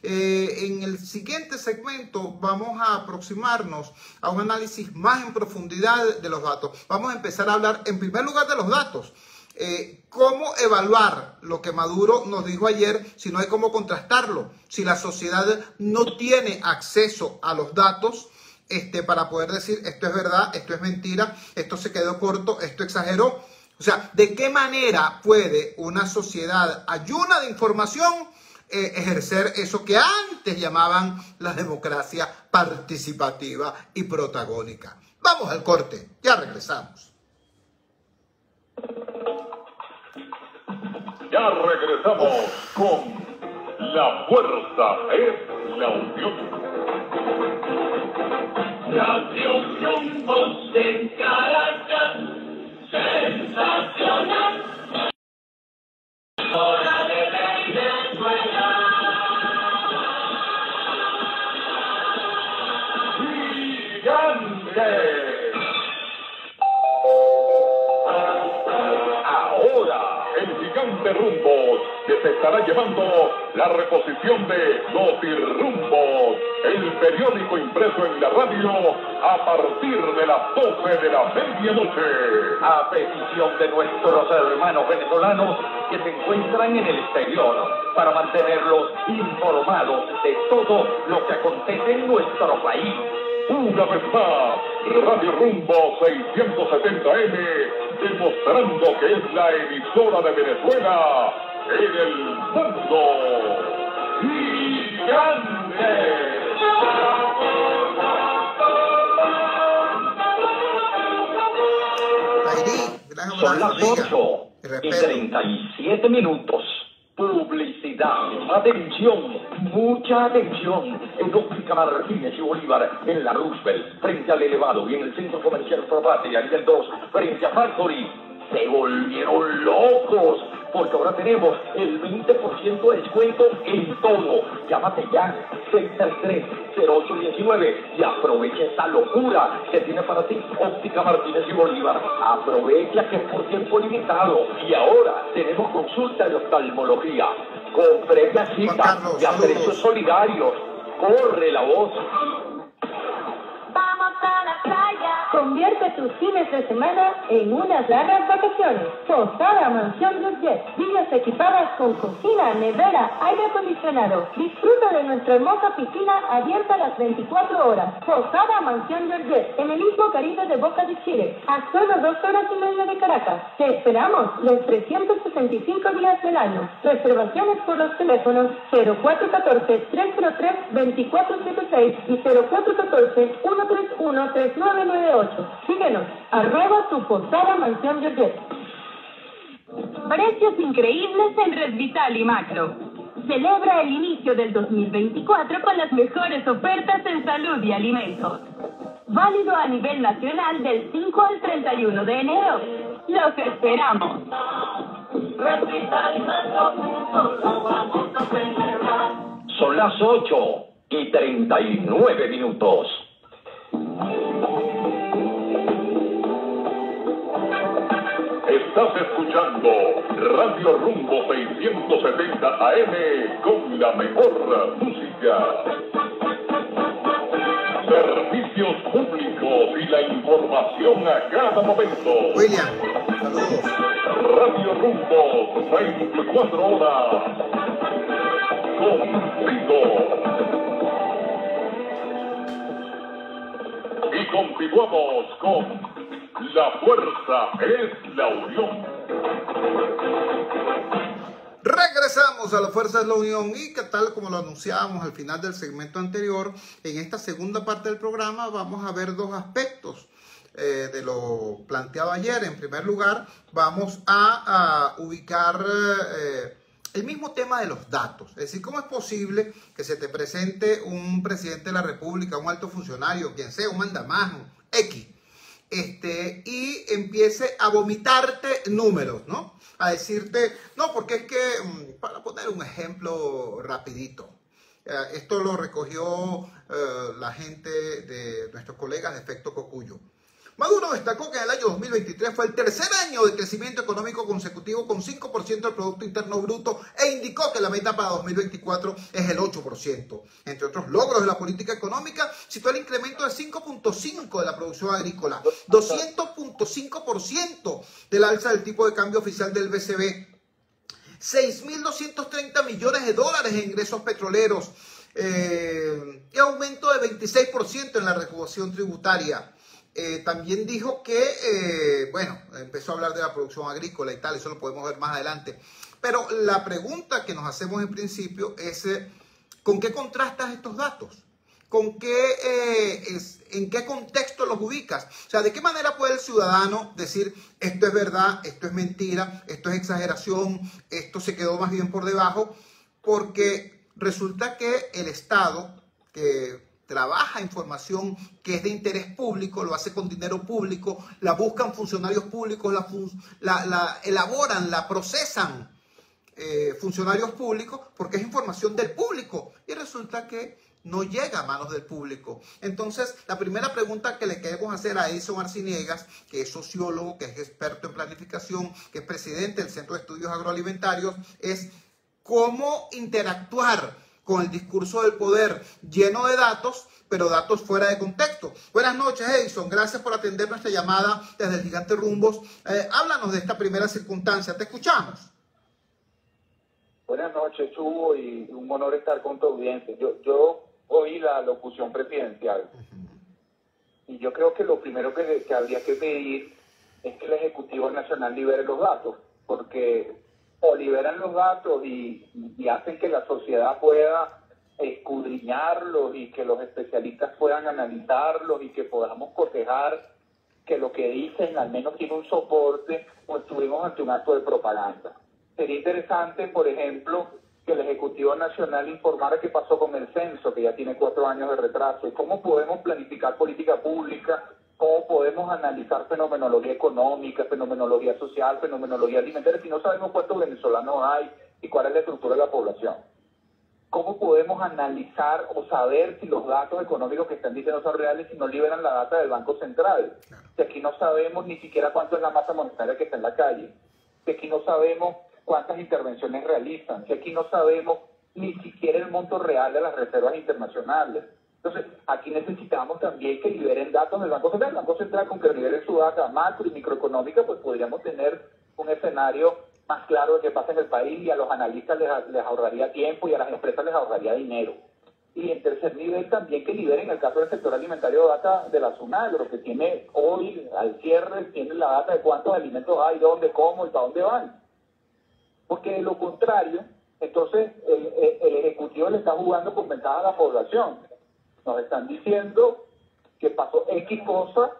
En el siguiente segmento vamos a aproximarnos a un análisis más en profundidad de los datos. Vamos a empezar a hablar en primer lugar de los datos. Cómo evaluar lo que Maduro nos dijo ayer si no hay cómo contrastarlo, si la sociedad no tiene acceso a los datos para poder decir esto es verdad, esto es mentira, esto se quedó corto, esto exageró. O sea, ¿de qué manera puede una sociedad ayuna de información ejercer eso que antes llamaban la democracia participativa y protagónica? Vamos al corte, ya regresamos. Ya regresamos con La Fuerza es la Unión. Radio Rumbo de Caracas, sensacional. Hora de Venezuela. ¡Gigante! Ahora, el Gigante Rumbos, que se estará llevando la reposición de Notirrumbos, el periódico impreso en la radio, a partir de las 12 de la medianoche. A petición de nuestros hermanos venezolanos que se encuentran en el exterior, para mantenerlos informados de todo lo que acontece en nuestro país. Una vez más, Radio Rumbo 670M, demostrando que es la emisora de Venezuela en el mundo. ¡Gigante! Son las 8:37 minutos. Publicidad. Atención, mucha atención. En Óptica Martínez y Bolívar, en la Roosevelt, frente al elevado, y en el centro comercial Propatria, nivel 2, frente a Factory, se volvieron locos, porque ahora tenemos el 20% de descuento en todo. Llámate ya, 633-0819, y aprovecha esta locura que tiene para ti Óptica Martínez y Bolívar. Aprovecha que es por tiempo limitado. Y ahora tenemos consulta de oftalmología con previa cita y a precios solidarios. Corre la voz. Vamos a la playa. Convierte tus fines de semana en unas largas vacaciones. Posada Mansión Georgette. Villas equipadas con cocina, nevera, aire acondicionado. Disfruta de nuestra hermosa piscina abierta las 24 horas. Posada Mansión Georgette, en el Istmo Caribe de Boca de Chile, a solo 2 horas y media de Caracas. Te esperamos los 365 días del año. Reservaciones por los teléfonos 0414-303-2476 y 0414-131-3998. Síguenos, @tu Posada Mansión Georgette. Precios increíbles en Red Vital y Macro. Celebra el inicio del 2024 con las mejores ofertas en salud y alimentos. Válido a nivel nacional del 5 al 31 de enero. ¡Los esperamos! Son las 8:39 minutos. Estás escuchando Radio Rumbo 670 AM con la mejor música. Servicios públicos y la información a cada momento. William, saludos. Radio Rumbo 24 horas. Contigo. Y continuamos con La Fuerza es la Unión. Regresamos a La Fuerza es la Unión y que tal como lo anunciábamos al final del segmento anterior, en esta segunda parte del programa vamos a ver dos aspectos de lo planteado ayer. En primer lugar, vamos a ubicar el mismo tema de los datos. Es decir, ¿cómo es posible que se te presente un presidente de la República, un alto funcionario, quien sea, un mandamás, X, y empiece a vomitarte números, ¿no? A decirte, no, porque es que, para poner un ejemplo rapidito, esto lo recogió la gente de nuestros colegas de Efecto Cocuyo. Maduro destacó que en el año 2023 fue el tercer año de crecimiento económico consecutivo con 5% del Producto Interno Bruto e indicó que la meta para 2024 es el 8%. Entre otros logros de la política económica, citó el incremento de 5.5% de la producción agrícola, 200.5% del alza del tipo de cambio oficial del BCB, 6.230 millones de dólares en ingresos petroleros y aumento de 26% en la recaudación tributaria. También dijo que, bueno, empezó a hablar de la producción agrícola y tal, eso lo podemos ver más adelante. Pero la pregunta que nos hacemos en principio es, ¿con qué contrastas estos datos? ¿Con qué, en qué contexto los ubicas? O sea, ¿de qué manera puede el ciudadano decir esto es verdad, esto es mentira, esto es exageración, esto se quedó más bien por debajo? Porque resulta que el Estado, que trabaja información que es de interés público, lo hace con dinero público, la buscan funcionarios públicos, la elaboran, la procesan funcionarios públicos, porque es información del público y resulta que no llega a manos del público. Entonces, la primera pregunta que le queremos hacer a Edison Arciniegas, que es sociólogo, que es experto en planificación, que es presidente del Centro de Estudios Agroalimentarios, es cómo interactuar con el discurso del poder lleno de datos, pero datos fuera de contexto. Buenas noches, Edison. Gracias por atender nuestra llamada desde el Gigante Rumbos. Háblanos de esta primera circunstancia. Te escuchamos. Buenas noches, Chugo, y un honor estar con tu audiencia. Yo oí la locución presidencial y yo creo que lo primero que habría que pedir es que el Ejecutivo Nacional libere los datos, porque o liberan los datos y hacen que la sociedad pueda escudriñarlos y que los especialistas puedan analizarlos y que podamos cotejar que lo que dicen al menos tiene un soporte, o estuvimos ante un acto de propaganda. Sería interesante, por ejemplo, que el Ejecutivo Nacional informara qué pasó con el censo, que ya tiene 4 años de retraso, y cómo podemos planificar política pública, cómo podemos analizar fenomenología económica, fenomenología social, fenomenología alimentaria, si no sabemos cuántos venezolanos hay y cuál es la estructura de la población. ¿Cómo podemos analizar o saber si los datos económicos que están diciendo son reales si no liberan la data del Banco Central? Si aquí no sabemos ni siquiera cuánto es la masa monetaria que está en la calle, si aquí no sabemos cuántas intervenciones realizan, si aquí no sabemos ni siquiera el monto real de las reservas internacionales. Entonces, aquí necesitamos también que liberen datos del Banco Central. El Banco Central, con que liberen su data macro y microeconómica, pues podríamos tener un escenario más claro de qué pasa en el país, y a los analistas les ahorraría tiempo y a las empresas les ahorraría dinero. Y en tercer nivel también que liberen el caso del sector alimentario data de la SUNAGRO, que tiene hoy, al cierre, tiene la data de cuántos alimentos hay, dónde, cómo y para dónde van. Porque de lo contrario, entonces el Ejecutivo le está jugando con ventaja a la población. Nos están diciendo que pasó X cosa,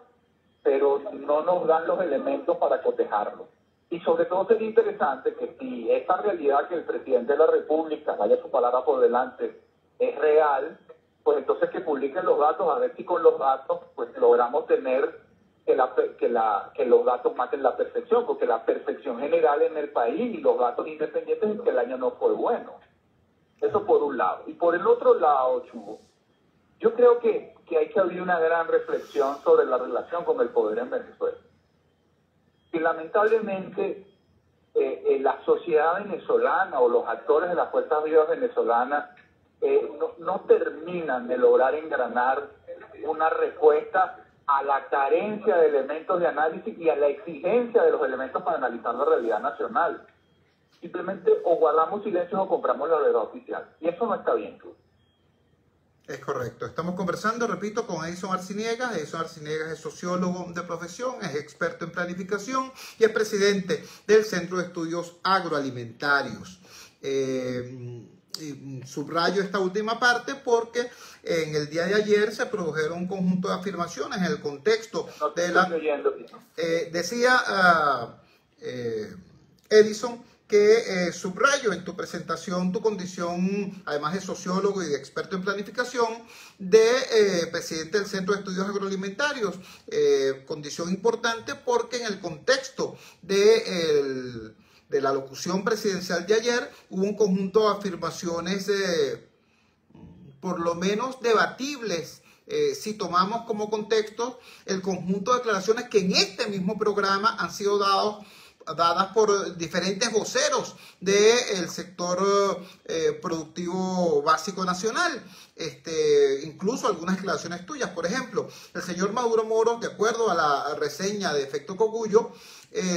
pero no nos dan los elementos para cotejarlo. Y sobre todo sería interesante que si esta realidad que el presidente de la República, vaya su palabra por delante, es real, pues entonces que publiquen los datos, a ver si con los datos pues logramos tener que los datos maten la perfección, porque la perfección general en el país y los datos independientes es que el año no fue bueno. Eso por un lado. Y por el otro lado, Chugo, yo creo que hay que abrir una gran reflexión sobre la relación con el poder en Venezuela. Y lamentablemente la sociedad venezolana o los actores de las fuerzas vivas venezolanas no terminan de lograr engranar una respuesta a la carencia de elementos de análisis y a la exigencia de los elementos para analizar la realidad nacional. Simplemente o guardamos silencio o compramos la verdad oficial. Y eso no está bien, tú. Es correcto. Estamos conversando, repito, con Edison Arciniegas. Edison Arciniegas es sociólogo de profesión, es experto en planificación y es presidente del Centro de Estudios Agroalimentarios. Subrayo esta última parte porque en el día de ayer se produjeron un conjunto de afirmaciones en el contexto de la... decía Edison que subrayo en tu presentación tu condición, además de sociólogo y de experto en planificación, de presidente del Centro de Estudios Agroalimentarios, condición importante porque en el contexto de la locución presidencial de ayer hubo un conjunto de afirmaciones por lo menos debatibles si tomamos como contexto el conjunto de declaraciones que en este mismo programa han sido dadas por diferentes voceros del sector productivo básico nacional. Incluso algunas declaraciones tuyas. Por ejemplo, el señor Maduro Moros, de acuerdo a la reseña de Efecto Cogullo,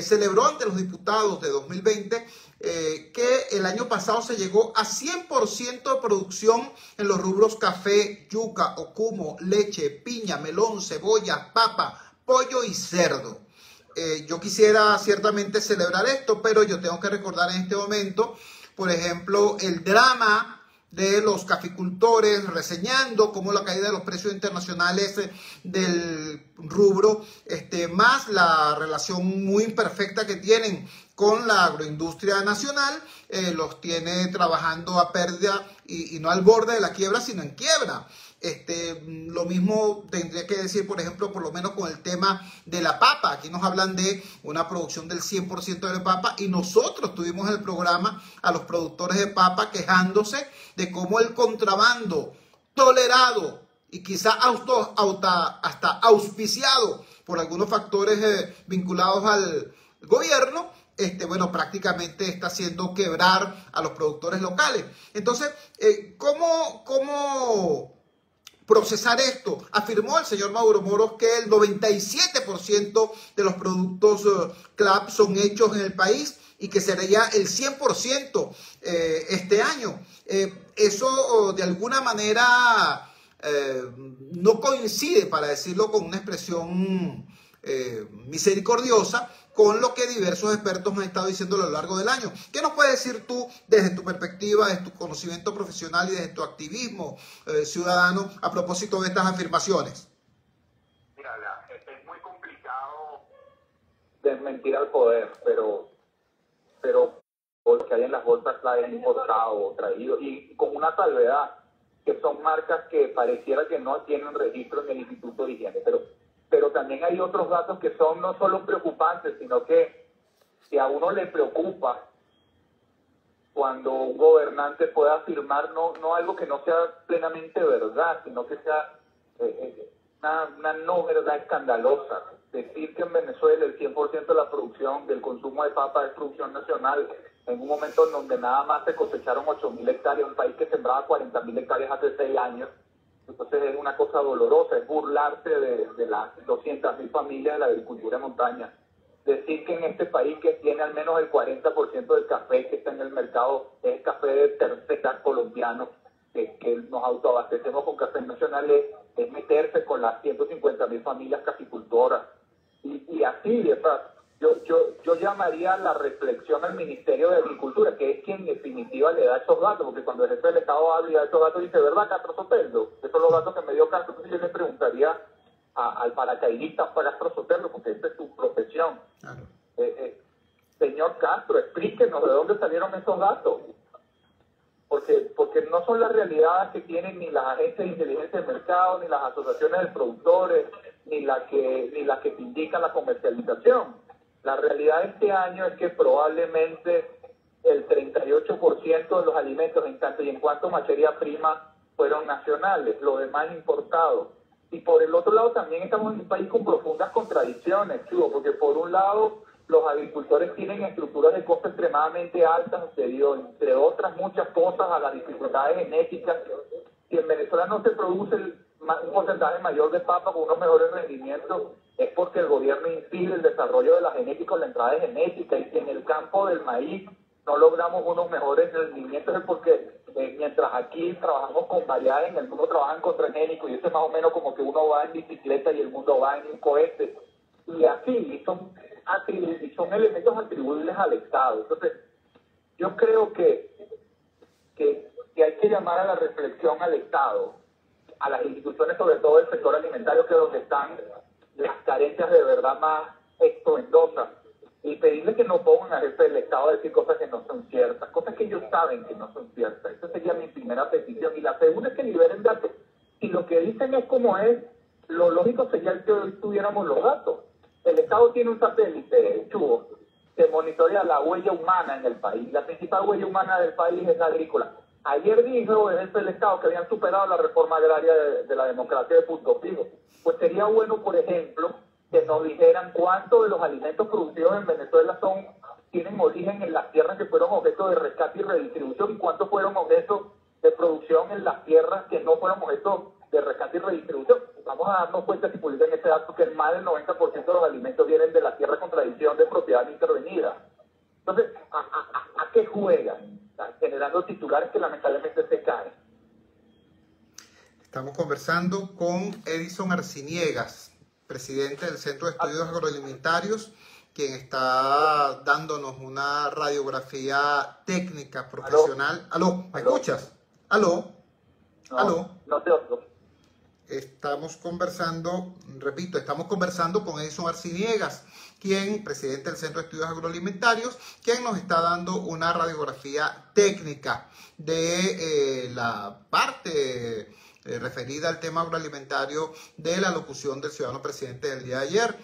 celebró ante los diputados de 2020 que el año pasado se llegó a 100% de producción en los rubros café, yuca, ocumo, leche, piña, melón, cebolla, papa, pollo y cerdo. Yo quisiera ciertamente celebrar esto, pero yo tengo que recordar en este momento, por ejemplo, el drama de los caficultores reseñando cómo la caída de los precios internacionales del rubro, más la relación muy imperfecta que tienen con la agroindustria nacional, los tiene trabajando a pérdida y no al borde de la quiebra, sino en quiebra. Lo mismo tendría que decir, por ejemplo, por lo menos con el tema de la papa. Aquí nos hablan de una producción del 100% de la papa y nosotros tuvimos en el programa a los productores de papa quejándose de cómo el contrabando tolerado y quizá hasta auspiciado por algunos factores vinculados al gobierno, bueno, prácticamente está haciendo quebrar a los productores locales. Entonces, ¿cómo procesar esto? Afirmó el señor Maduro Moros que el 97% de los productos CLAP son hechos en el país y que sería el 100% este año. Eso de alguna manera no coincide, para decirlo con una expresión misericordiosa, con lo que diversos expertos han estado diciendo a lo largo del año. ¿Qué nos puedes decir tú desde tu perspectiva, desde tu conocimiento profesional y desde tu activismo ciudadano a propósito de estas afirmaciones? Mira, es muy complicado desmentir al poder, pero lo que hay en las bolsas la han importado o traído, y con una salvedad, que son marcas que pareciera que no tienen registro en el Instituto de Higiene, pero también hay otros datos que son no solo preocupantes, sino que a uno le preocupa cuando un gobernante pueda afirmar no algo que no sea plenamente verdad, sino que sea una no verdad escandalosa. Decir que en Venezuela el 100% de la producción, del consumo de papa es producción nacional, en un momento en donde nada más se cosecharon 8.000 hectáreas, un país que sembraba 40.000 hectáreas hace 6 años. Entonces es una cosa dolorosa, es burlarse de las 200.000 familias de la agricultura de montaña. Decir que en este país, que tiene al menos el 40% del café que está en el mercado, es café de tercera colombiano, que nos autoabastecemos con café nacional, es meterse con las 150.000 familias caficultoras. Y así, o sea, yo llamaría a la reflexión al Ministerio de Agricultura, que es quien en definitiva le da esos datos, porque cuando el jefe del Estado habla y da esos datos, dice, ¿verdad, Castro Sotelo? Esos son los datos que me dio Castro. Entonces yo le preguntaría al paracaidista para Castro Sotelo, porque esta es su profesión. Claro. Señor Castro, explíquenos de dónde salieron esos datos. Porque no son las realidades que tienen ni las agencias de inteligencia del mercado, ni las asociaciones de productores, ni las que te indican la comercialización. La realidad de este año es que probablemente el 38% de los alimentos en tanto y en cuanto a materia prima fueron nacionales, lo demás importados. Y por el otro lado también estamos en un país con profundas contradicciones, Chugo, porque por un lado los agricultores tienen estructuras de costo extremadamente altas debido, entre otras muchas cosas, a las dificultades genéticas. Si en Venezuela no se produce un porcentaje mayor de papa con unos mejores rendimientos, es porque el gobierno impide el desarrollo de la genética o la entrada de genética, y si en el campo del maíz no logramos unos mejores rendimientos es porque mientras aquí trabajamos con variedades, en el mundo trabajan con transgénicos, y eso es más o menos como que uno va en bicicleta y el mundo va en un cohete, y así, son elementos atribuibles al Estado. Entonces, yo creo que hay que llamar a la reflexión al Estado, a las instituciones, sobre todo del sector alimentario, que es donde están las carencias de verdad más estruendosas, y pedirle que no pongan al jefe del Estado a decir cosas que no son ciertas, cosas que ellos saben que no son ciertas. Esa sería mi primera petición. Y la segunda es que liberen datos. Si lo que dicen es como es, lo lógico sería que hoy tuviéramos los datos. El Estado tiene un satélite, Chugo, que monitorea la huella humana en el país. La principal huella humana del país es la agrícola. Ayer dijo el jefe del Estado que habían superado la reforma agraria de la democracia de punto fijo. Pues sería bueno, por ejemplo, que nos dijeran cuántos de los alimentos producidos en Venezuela tienen origen en las tierras que fueron objeto de rescate y redistribución y cuántos fueron objeto de producción en las tierras que no fueron objeto de rescate y redistribución. Vamos a darnos cuenta, si publican ese dato, que más del 90% de los alimentos vienen de la tierra con tradición de propiedad intervenida. Entonces, ¿a qué juegan? Generando titulares que lamentablemente se caen. Estamos conversando con Edison Arciniegas, presidente del Centro de Estudios Agroalimentarios, quien está dándonos una radiografía técnica profesional. ¿Aló? ¿Me escuchas? ¿Aló? ¿Aló? No te oigo. Estamos conversando, repito, estamos conversando con Edison Arciniegas, quien, presidente del Centro de Estudios Agroalimentarios, quien nos está dando una radiografía técnica de la parte referida al tema agroalimentario de la locución del ciudadano presidente del día de ayer.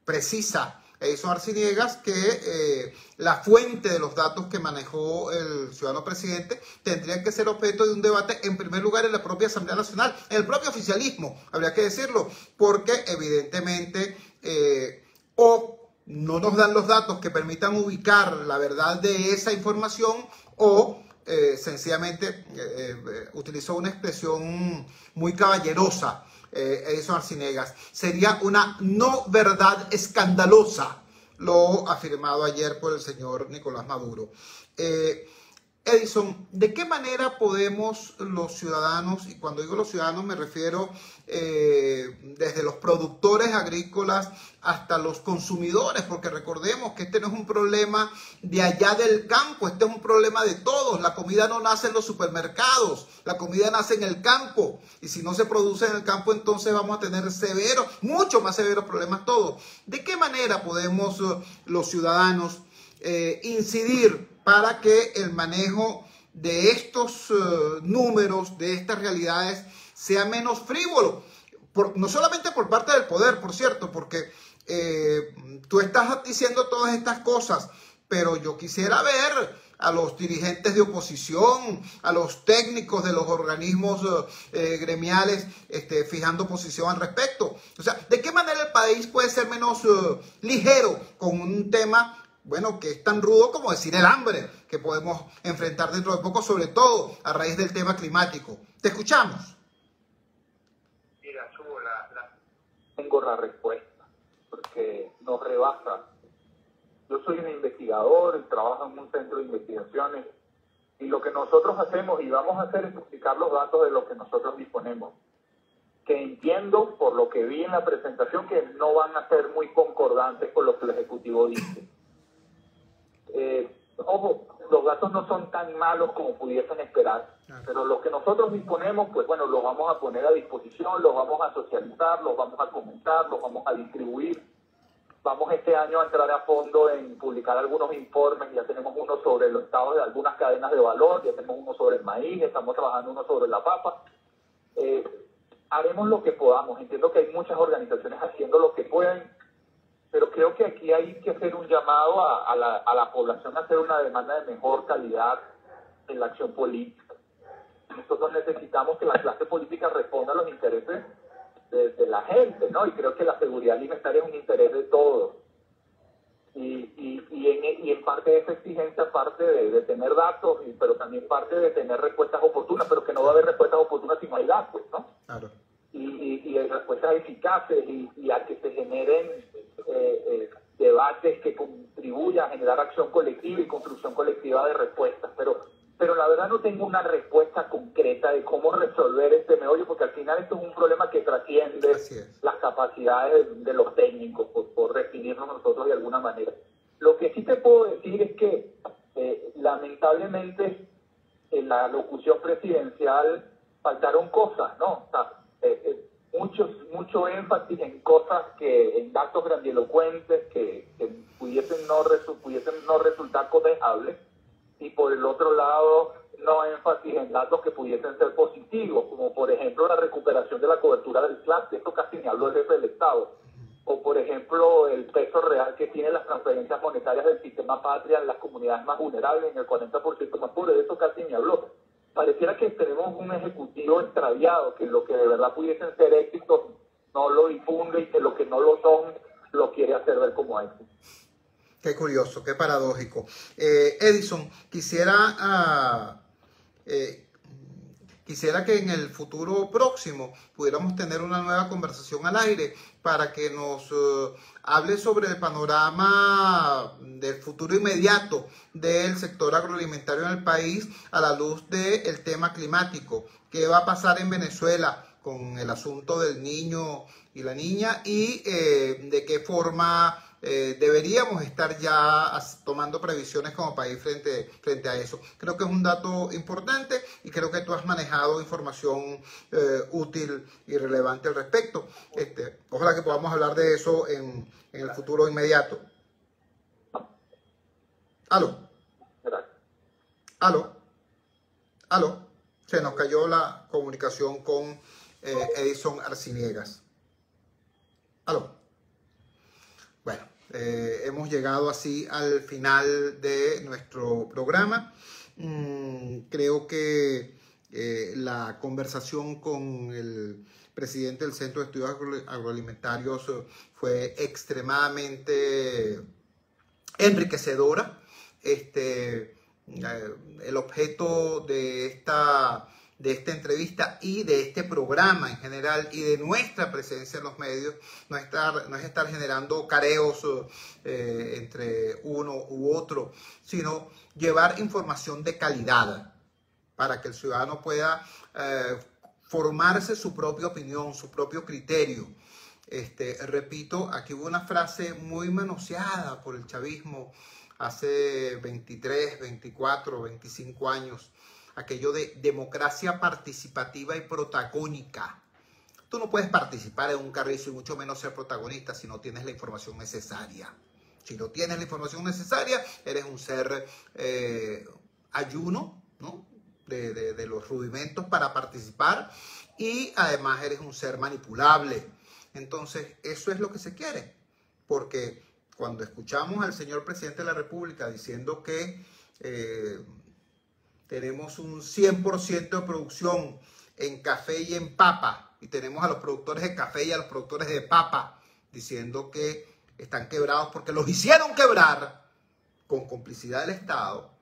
Precisa Edison Arciniegas que la fuente de los datos que manejó el ciudadano presidente tendrían que ser objeto de un debate, en primer lugar, en la propia Asamblea Nacional, en el propio oficialismo, habría que decirlo, porque evidentemente o no nos dan los datos que permitan ubicar la verdad de esa información o sencillamente utilizó una expresión muy caballerosa, Edison Arciniegas, sería una no verdad escandalosa, lo afirmado ayer por el señor Nicolás Maduro. Edison, ¿de qué manera podemos los ciudadanos, y cuando digo los ciudadanos me refiero desde los productores agrícolas hasta los consumidores, porque recordemos que este no es un problema de allá del campo, este es un problema de todos. La comida no nace en los supermercados, la comida nace en el campo, y si no se produce en el campo, entonces vamos a tener severos, mucho más severos problemas todos. ¿De qué manera podemos los ciudadanos incidir para que el manejo de estos números, de estas realidades, sea menos frívolo? No solamente por parte del poder, por cierto, porque tú estás diciendo todas estas cosas, pero yo quisiera ver a los dirigentes de oposición, a los técnicos de los organismos gremiales fijando posición al respecto. O sea, ¿de qué manera el país puede ser menos ligero con un tema, bueno, que es tan rudo como decir el hambre, que podemos enfrentar dentro de poco, sobre todo a raíz del tema climático? Te escuchamos. Mira, Chubo, tengo la respuesta, porque nos rebasa. Yo soy un investigador y trabajo en un centro de investigaciones, y lo que nosotros hacemos y vamos a hacer es publicar los datos de lo que nosotros disponemos, que entiendo, por lo que vi en la presentación, que no van a ser muy concordantes con lo que el Ejecutivo dice. Ojo, los datos no son tan malos como pudiesen esperar, pero los que nosotros disponemos, pues bueno, los vamos a poner a disposición, los vamos a socializar, los vamos a comentar, los vamos a distribuir. Vamos este año a entrar a fondo en publicar algunos informes. Ya tenemos uno sobre los estados de algunas cadenas de valor, ya tenemos uno sobre el maíz, estamos trabajando uno sobre la papa. Haremos lo que podamos. Entiendo que hay muchas organizaciones haciendo lo que pueden, pero creo que aquí hay que hacer un llamado a la población a hacer una demanda de mejor calidad en la acción política. Nosotros necesitamos que la clase política responda a los intereses de la gente, ¿no? Y creo que la seguridad alimentaria es un interés de todos. Y en parte de esa exigencia, parte de tener datos, pero también parte de tener respuestas oportunas, pero que no va a haber respuestas oportunas si no hay datos, ¿no? Claro. Y respuestas eficaces y a que se generen debates que contribuyan a generar acción colectiva y construcción colectiva de respuestas. Pero la verdad no tengo una respuesta concreta de cómo resolver este meollo, porque al final esto es un problema que trasciende las capacidades de los técnicos, por definirnos nosotros de alguna manera. Lo que sí te puedo decir es que lamentablemente en la locución presidencial faltaron cosas, ¿no? O sea, mucho énfasis en cosas en datos grandilocuentes que pudiesen no resultar cotejables, y por el otro lado no énfasis en datos que pudiesen ser positivos, como por ejemplo la recuperación de la cobertura del SLAC. De esto casi ni habló el jefe del Estado. o por ejemplo el peso real que tienen las transferencias monetarias del sistema patria en las comunidades más vulnerables, en el 40% más pobre, de eso casi ni habló. Pareciera que tenemos un ejecutivo extraviado, que lo que de verdad pudiesen ser éxitos no lo difunde y que lo que no lo son lo quiere hacer ver como éxito. Qué curioso, qué paradójico. Edison, quisiera que en el futuro próximo pudiéramos tener una nueva conversación al aire para que nos hable sobre el panorama del futuro inmediato del sector agroalimentario en el país a la luz del tema climático. ¿Qué va a pasar en Venezuela con el asunto del niño y la niña? Y de qué forma deberíamos estar ya tomando previsiones como país frente a eso. Creo que es un dato importante y creo que tú has manejado información útil y relevante al respecto. Ojalá que podamos hablar de eso en el futuro inmediato. ¿Aló? ¿Aló? ¿Aló? Se nos cayó la comunicación con Edison Arciniegas. ¿Aló? Bueno, hemos llegado así al final de nuestro programa. Creo que la conversación con el presidente del Centro de Estudios Agroalimentarios fue extremadamente enriquecedora. El objeto de esta entrevista y de este programa en general y de nuestra presencia en los medios no es estar generando careos entre uno u otro, sino llevar información de calidad para que el ciudadano pueda formarse su propia opinión, su propio criterio. Repito, aquí hubo una frase muy manoseada por el chavismo hace 23, 24, 25 años, aquello de democracia participativa y protagónica. Tú no puedes participar en un carrizo y mucho menos ser protagonista si no tienes la información necesaria. Si no tienes la información necesaria, eres un ser ayuno, ¿no? de los rudimentos para participar, y además eres un ser manipulable. Entonces, eso es lo que se quiere, porque cuando escuchamos al señor presidente de la República diciendo que tenemos un 100% de producción en café y en papa, y tenemos a los productores de café y a los productores de papa diciendo que están quebrados porque los hicieron quebrar con complicidad del Estado,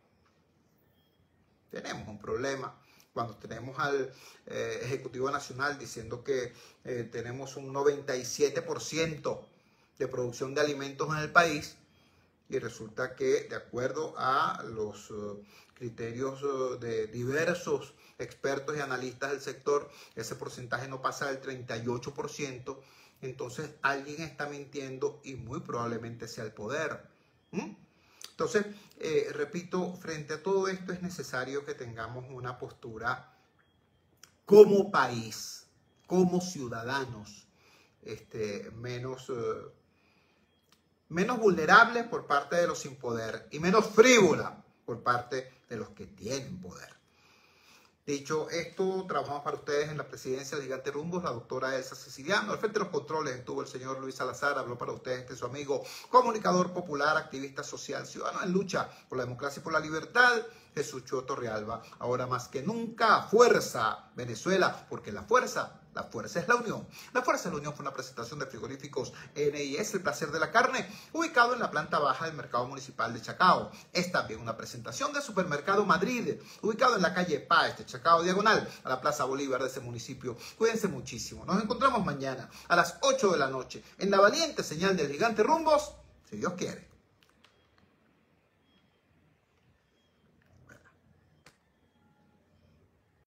tenemos un problema. Cuando tenemos al Ejecutivo Nacional diciendo que tenemos un 97% de producción de alimentos en el país, y resulta que, de acuerdo a los criterios de diversos expertos y analistas del sector, ese porcentaje no pasa del 38%, entonces alguien está mintiendo y muy probablemente sea el poder. Entonces, repito, frente a todo esto es necesario que tengamos una postura como país, como ciudadanos, menos vulnerables por parte de los sin poder y menos frívola por parte de los que tienen poder. Dicho esto, trabajamos para ustedes en la presidencia del Gigante Rumbos, la doctora Elsa Siciliano. Al frente de los controles estuvo el señor Luis Salazar, habló para ustedes su amigo, comunicador popular, activista social, ciudadano en lucha por la democracia y por la libertad, Jesús Chua Torrealba. Ahora más que nunca, fuerza Venezuela, porque la fuerza es la unión. La fuerza de la unión fue una presentación de Frigoríficos NIS, el placer de la carne, ubicado en la planta baja del Mercado Municipal de Chacao. Es también una presentación de Supermercado Madrid, ubicado en la calle Páez de Chacao, diagonal a la Plaza Bolívar de ese municipio. Cuídense muchísimo. Nos encontramos mañana a las 8 de la noche en la valiente señal del Gigante Rumbos, si Dios quiere.